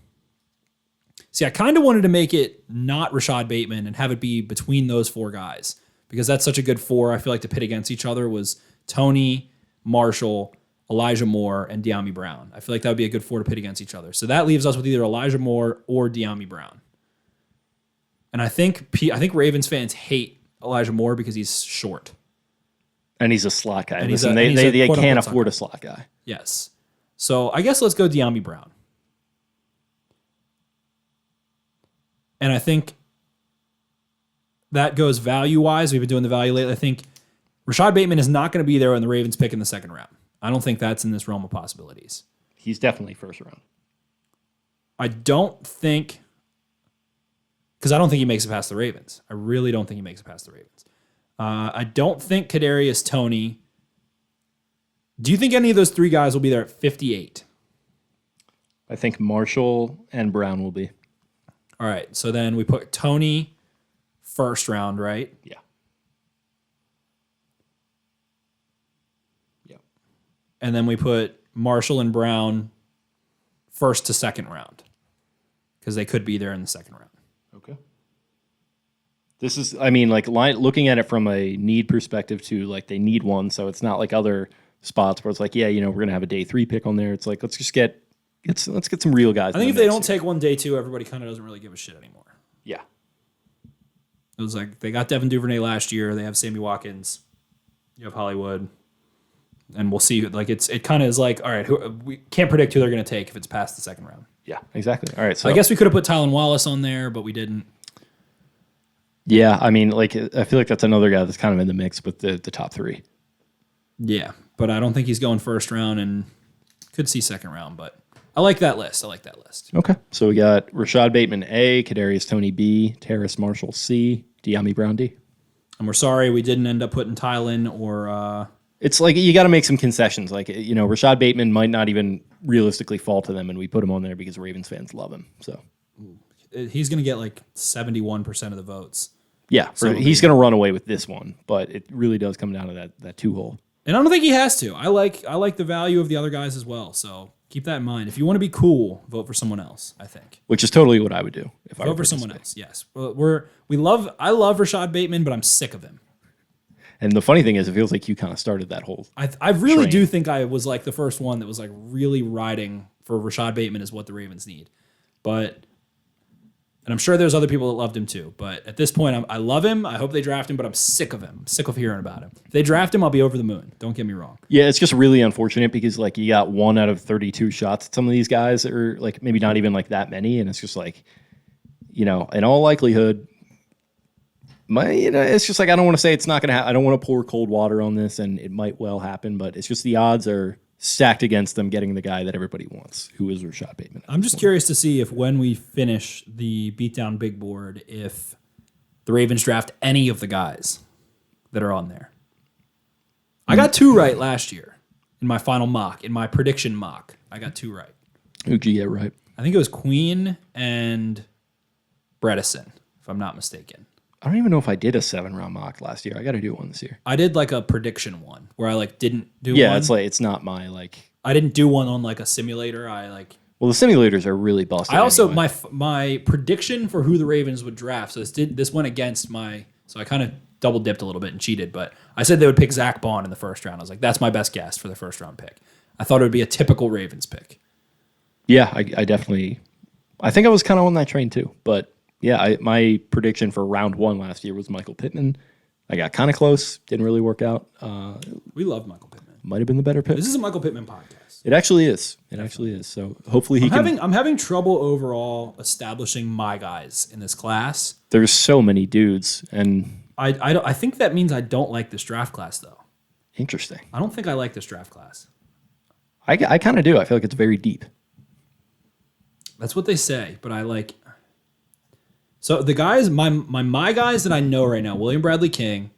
See, I kind of wanted to make it not Rashad Bateman and have it be between those four guys because that's such a good four. I feel like to pit against each other was Tony, Marshall, Elijah Moore, and De'Ami Brown. I feel like that would be a good four to pit against each other. So that leaves us with either Elijah Moore or De'Ami Brown. And I think Ravens fans hate Elijah Moore because he's short. And he's a slot guy. And Listen, he's they a can't afford a slot guy. Yes. So I guess let's go De'Ami Brown. And I think that goes value-wise. We've been doing the value lately. I think Rashad Bateman is not going to be there when the Ravens pick in the second round. I don't think that's in this realm of possibilities. He's definitely first round. I don't think... Because I don't think he makes it past the Ravens. I really don't think he makes it past the Ravens. I don't think Kadarius Tony... Do you think any of those three guys will be there at 58? I think Marshall and Brown will be. All right, so then we put Tony first round, right? Yeah. Yeah. And then we put Marshall and Brown first to second round because they could be there in the second round. Okay. This is, looking at it from a need perspective too, like they need one, so it's not like other spots where it's like, we're going to have a day 3 pick on there. It's like, let's get some real guys. I think if they don't take one day 2, everybody kind of doesn't really give a shit anymore. Yeah. It was like they got Devin Duvernay last year. They have Sami Watkins. You have Hollywood. And we'll see. Like it kind of is like, all right, we can't predict who they're going to take if it's past the second round. Yeah, exactly. All right. So I guess we could have put Thailand Wallace on there, but we didn't. Yeah, I feel like that's another guy that's kind of in the mix with the top 3. Yeah, but I don't think he's going first round and could see second round, but I like that list. Okay. So we got Rashad Bateman A, Kadarius Tony B, Terrace Marshall C, De'Ami Brown D. And we're sorry we didn't end up putting Thailand or... It's like you got to make some concessions. Like, Rashad Bateman might not even realistically fall to them, and we put him on there because Ravens fans love him. So he's going to get like 71% of the votes. Yeah, he's going to run away with this one, but it really does come down to that 2-hole. And I don't think he has to. I like the value of the other guys as well. So keep that in mind. If you want to be cool, vote for someone else, I think. Which is totally what I would do if I vote for someone else. Yes. I love Rashad Bateman, but I'm sick of him. And the funny thing is, it feels like you kind of started that whole. I really do think I was like the first one that was like really riding for Rashad Bateman is what the Ravens need. And I'm sure there's other people that loved him too. But at this point, I love him. I hope they draft him, but I'm sick of him. I'm sick of hearing about him. If they draft him, I'll be over the moon. Don't get me wrong. Yeah, it's just really unfortunate because like you got 1 out of 32 shots at some of these guys, or like maybe not even like that many, and it's just like, in all likelihood, it's just like I don't want to say it's not going to happen. I don't want to pour cold water on this, and it might well happen, but it's just the odds are stacked against them getting the guy that everybody wants, who is Rashad Bateman. I'm just curious to see if when we finish the Beatdown Big Board, if the Ravens draft any of the guys that are on there. I got 2 right last year in my final mock, in my prediction mock. I got 2 right. Who'd you get right? I think it was Queen and Bredesen, if I'm not mistaken. I don't even know if I did a 7-round mock last year. I got to do one this year. I did like a prediction one where I like didn't do one. Yeah, it's not my like. I didn't do one on like a simulator. Well, the simulators are really busted. I also anyway. my prediction for who the Ravens would draft. So this went against my. So I kind of double dipped a little bit and cheated, but I said they would pick Zach Bond in the first round. I was like, that's my best guess for the first round pick. I thought it would be a typical Ravens pick. Yeah, I definitely. I think I was kind of on that train too, but. Yeah, my prediction for round 1 last year was Michael Pittman. I got kind of close. Didn't really work out. We love Michael Pittman. Might have been the better pick. This is a Michael Pittman podcast. It actually is. It actually is. So hopefully I'm having trouble overall establishing my guys in this class. There's so many dudes, and I think that means I don't like this draft class though. Interesting. I don't think I like this draft class. I kind of do. I feel like it's very deep. That's what they say, but I like. So the guys, my guys that I know right now: William Bradley King,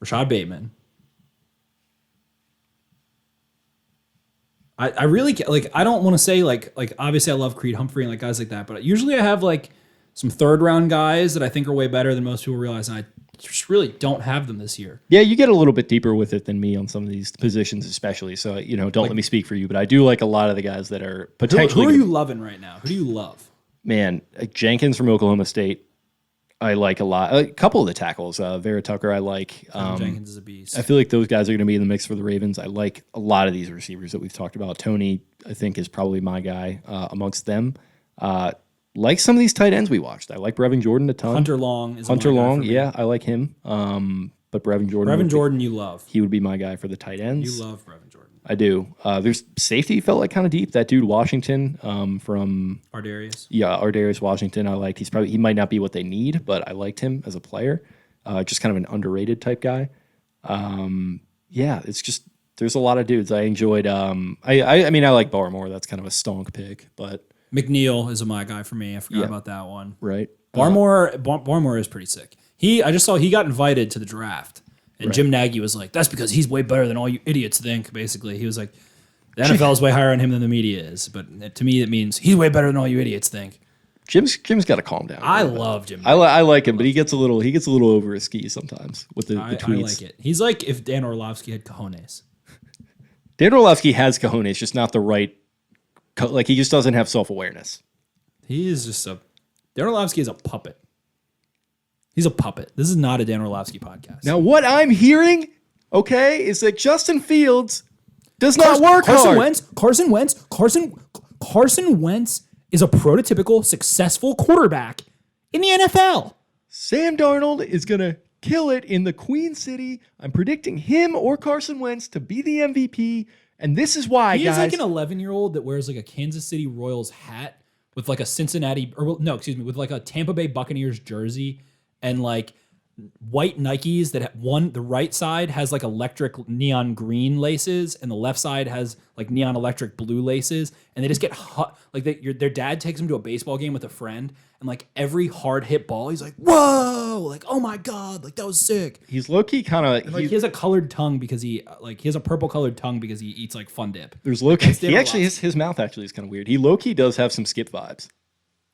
Rashad Bateman. I really like. I don't want to say like obviously I love Creed Humphrey and like guys like that, but usually I have like some 3rd-round guys that I think are way better than most people realize, and I just really don't have them this year. Yeah, you get a little bit deeper with it than me on some of these positions, especially. So don't let me speak for you, but I do like a lot of the guys that are potentially. Who are you loving right now? Who do you love? Man, Jenkins from Oklahoma State, I like a lot. A couple of the tackles, Vera Tucker, I like. Jenkins is a beast. I feel like those guys are going to be in the mix for the Ravens. I like a lot of these receivers that we've talked about. Tony, I think, is probably my guy amongst them. Like some of these tight ends we watched. I like Brevin Jordan a ton. Hunter Long is Hunter my guy Long, for me. yeah, I like him. But Brevin Jordan. Brevin Jordan, you love. He would be my guy for the tight ends. You love Brevin Jordan. I do. There's safety felt like kind of deep. That dude Washington from Ardarius. Yeah, Ardarius Washington. I liked. He might not be what they need, but I liked him as a player. Just kind of an underrated type guy. Yeah, it's just there's a lot of dudes I enjoyed. I mean I like Barmore. That's kind of a stonk pick, but McNeil is my guy for me. I forgot about that one. Right. Barmore is pretty sick. I just saw he got invited to the draft. And Jim Nagy was like, that's because he's way better than all you idiots think, basically. He was like, the NFL is way higher on him than the media is. But to me, it means he's way better than all you idiots think. Jim's got to calm down. I love Jim. I like him, but he gets a little over his skis sometimes with the tweets. I like it. He's like if Dan Orlovsky had cojones. Dan Orlovsky has cojones, just not the right. Like he just doesn't have self-awareness. He is just Dan Orlovsky is a puppet. He's a puppet. This is not a Dan Orlovsky podcast. Now, what I'm hearing, okay, is that Justin Fields does not work hard. Carson Wentz is a prototypical successful quarterback in the NFL. Sam Darnold is going to kill it in the Queen City. I'm predicting him or Carson Wentz to be the MVP, and this is why, He guys. is like an 11-year-old that wears like a Kansas City Royals hat with like a with like a Tampa Bay Buccaneers jersey and like white Nikes that the right side has like electric neon green laces and the left side has like neon electric blue laces, and they just get hot. Like their dad takes them to a baseball game with a friend, and like every hard hit ball, he's like, "Whoa!" Like, "Oh my god!" Like that was sick. He's low key kind of Like he has a colored tongue because he has a purple colored tongue because he eats like Fun Dip. There's low key. He actually his mouth actually is kind of weird. He low key does have some Skip vibes.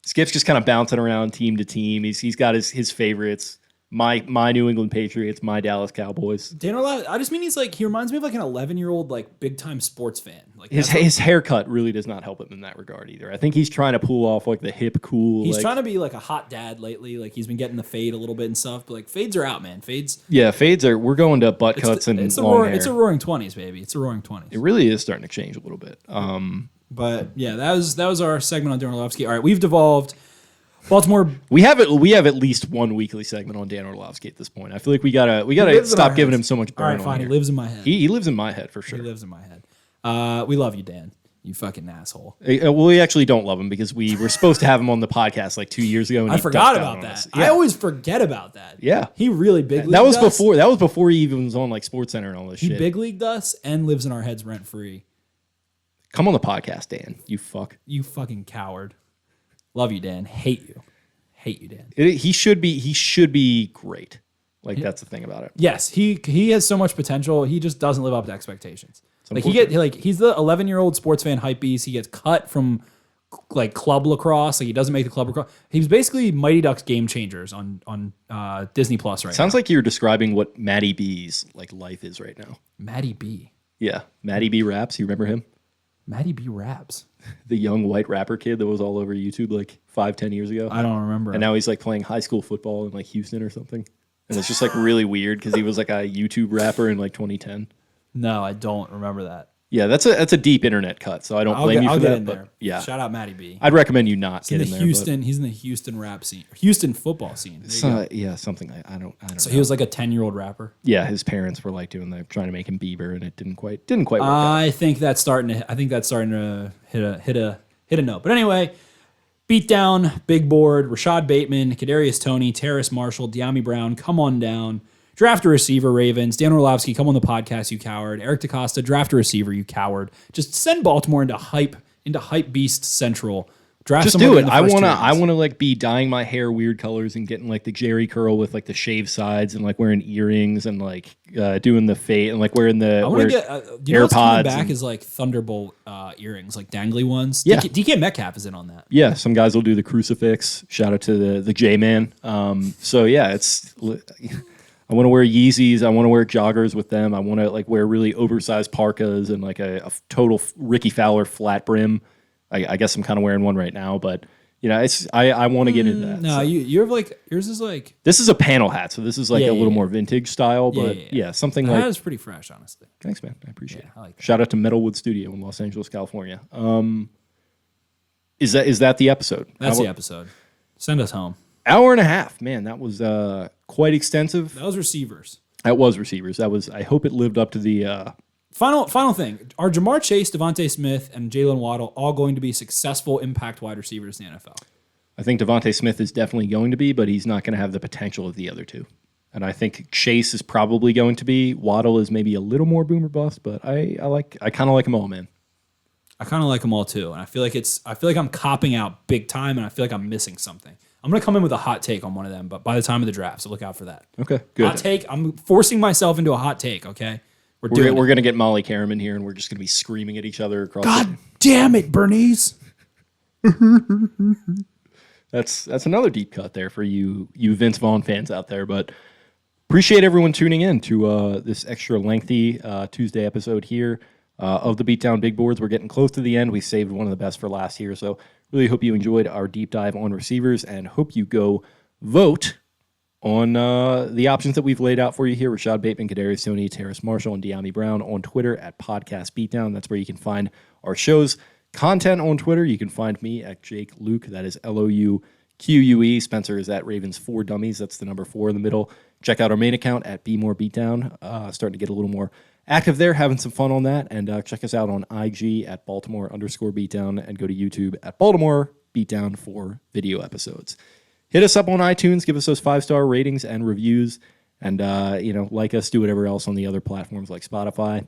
Skip's just kind of bouncing around team to team. He's got his favorites. My New England Patriots, my Dallas Cowboys. Dan Orlovsky, I just mean he reminds me of like an 11-year-old like big time sports fan. Like his haircut really does not help him in that regard either. I think he's trying to pull off like the hip cool. He's trying to be like a hot dad lately. Like he's been getting the fade a little bit and stuff, but like fades are out, man. Fades. Yeah, fades are. We're going to butt cuts and long hair. It's a roaring 20s, baby. It's a roaring 20s. It really is starting to change a little bit. But yeah, that was our segment on Dan Orlovsky. All right, we've devolved. Baltimore. We have at least one weekly segment on Dan Orlovsky at this point. I feel like we gotta stop giving him so much burn. All right, fine. He lives in my head. He lives in my head for sure. He lives in my head. We love you, Dan. You fucking asshole. Well, we actually don't love him because we were supposed to have him on the podcast like 2 years ago. And I he forgot ducked out about on that. us. Yeah. I always forget about that. Yeah. He really big leagued That was us. before he even was on like SportsCenter and all this He shit. big leagued us and lives in our heads rent free. Come on the podcast, Dan. You fuck. You fucking coward. Love you, Dan. Hate you. Hate you, Dan. He should be great. Like that's the thing about it. Yes, he has so much potential. He just doesn't live up to expectations. Like he's the 11-year-old sports fan hype beast. He gets cut from like club lacrosse. Like he doesn't make the club lacrosse. He was basically Mighty Ducks Game Changers on Disney Plus right now. Sounds like you're describing what Matty B's like life is right now. Matty B. Yeah, Matty B raps. You remember him? Matty B raps. The young white rapper kid that was all over YouTube like 5-10 years ago. I don't remember. And now he's like playing high school football in like Houston or something. And it's just like really weird because he was like a YouTube rapper in like 2010. No, I don't remember that. Yeah, that's a deep internet cut, so I don't blame you for that. But yeah, shout out Matty B. I'd recommend you not get in there. He's in the Houston rap scene, Houston football scene. Yeah, something I don't So know. he was like a 10-year-old rapper. Yeah, his parents were like trying to make him Bieber, and it didn't quite work out. I think that's starting to hit a note. But anyway, Beatdown, Big Board, Rashad Bateman, Kadarius Tony, Terrace Marshall, De'Ami Brown, come on down. Draft a receiver, Ravens. Dan Orlovsky, come on the podcast, you coward. Eric DaCosta, draft a receiver, you coward. Just send Baltimore into hype beast central. Draft Just someone do in it. the I first wanna like be dyeing my hair weird colors and getting like the Jerry curl with like the shaved sides and like wearing earrings and like doing the fade and like wearing the I want to get you know what's AirPods coming back is like Thunderbolt earrings, like dangly ones. Yeah. DK Metcalf is in on that. Yeah, some guys will do the crucifix. Shout out to the J Man. So yeah, I want to wear Yeezys. I want to wear joggers with them. I want to like wear really oversized parkas and like a total Ricky Fowler flat brim. I guess I'm kind of wearing one right now, but you know, I want to get into that. No, so. you have like yours is like This is a panel hat, so this is like a little more vintage style, but yeah. something that like. is pretty fresh, honestly. Thanks, man. I appreciate it. I like that. Shout out to Metalwood Studio in Los Angeles, California. Is that the episode? That's the episode. Send us home. Hour and a half, man. That was quite extensive. That was receivers. That was receivers. That was. I hope it lived up to the. Final thing. Are Jamar Chase, Devonte Smith, and Jalen Waddle all going to be successful impact wide receivers in the NFL? I think Davonte Smith is definitely going to be, but he's not going to have the potential of the other two. And I think Chase is probably going to be. Waddle is maybe a little more boomer bust, but I kind of like them all, man. I kind of like them all too, and I feel like I'm copping out big time, and I feel like I'm missing something. I'm gonna come in with a hot take on one of them, but by the time of the draft, so look out for that. Okay, good. Hot take. I'm forcing myself into a hot take. Okay, We're doing going to get Molly Karam in here, and we're just going to be screaming at each other across. God damn it, Bernice! That's another deep cut there for you Vince Vaughn fans out there. But appreciate everyone tuning in to this extra lengthy Tuesday episode here of the Beatdown Big Boards. We're getting close to the end. We saved one of the best for last here, so really hope you enjoyed our deep dive on receivers, and hope you go vote on the options that we've laid out for you here. Rashad Bateman, Cadarius Tony, Terrace Marshall, and De'Ami Brown on Twitter at Podcast Beatdown. That's where you can find our show's content on Twitter. You can find me at Jake Luke. That is LOUQUE. Spencer is at Ravens4Dummies. That's the number 4 in the middle. Check out our main account at Be More Beatdown. Starting to get a little more active there, having some fun on that. And check us out on IG at Baltimore_Beatdown, and go to YouTube at Baltimore Beatdown for video episodes. Hit us up on iTunes, give us those 5-star ratings and reviews, and like us, do whatever else on the other platforms like Spotify.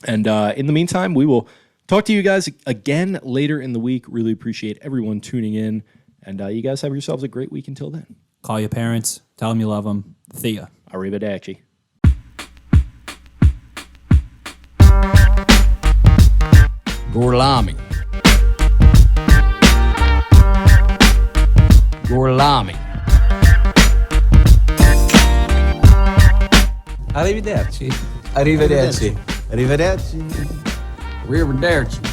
And in the meantime, we will talk to you guys again later in the week. Really appreciate everyone tuning in, and you guys have yourselves a great week until then. Call your parents, tell them you love them. Thea. Arrivederci. Gorlami. Gorlami. Arrivederci. Arrivederci. Arrivederci. Arrivederci.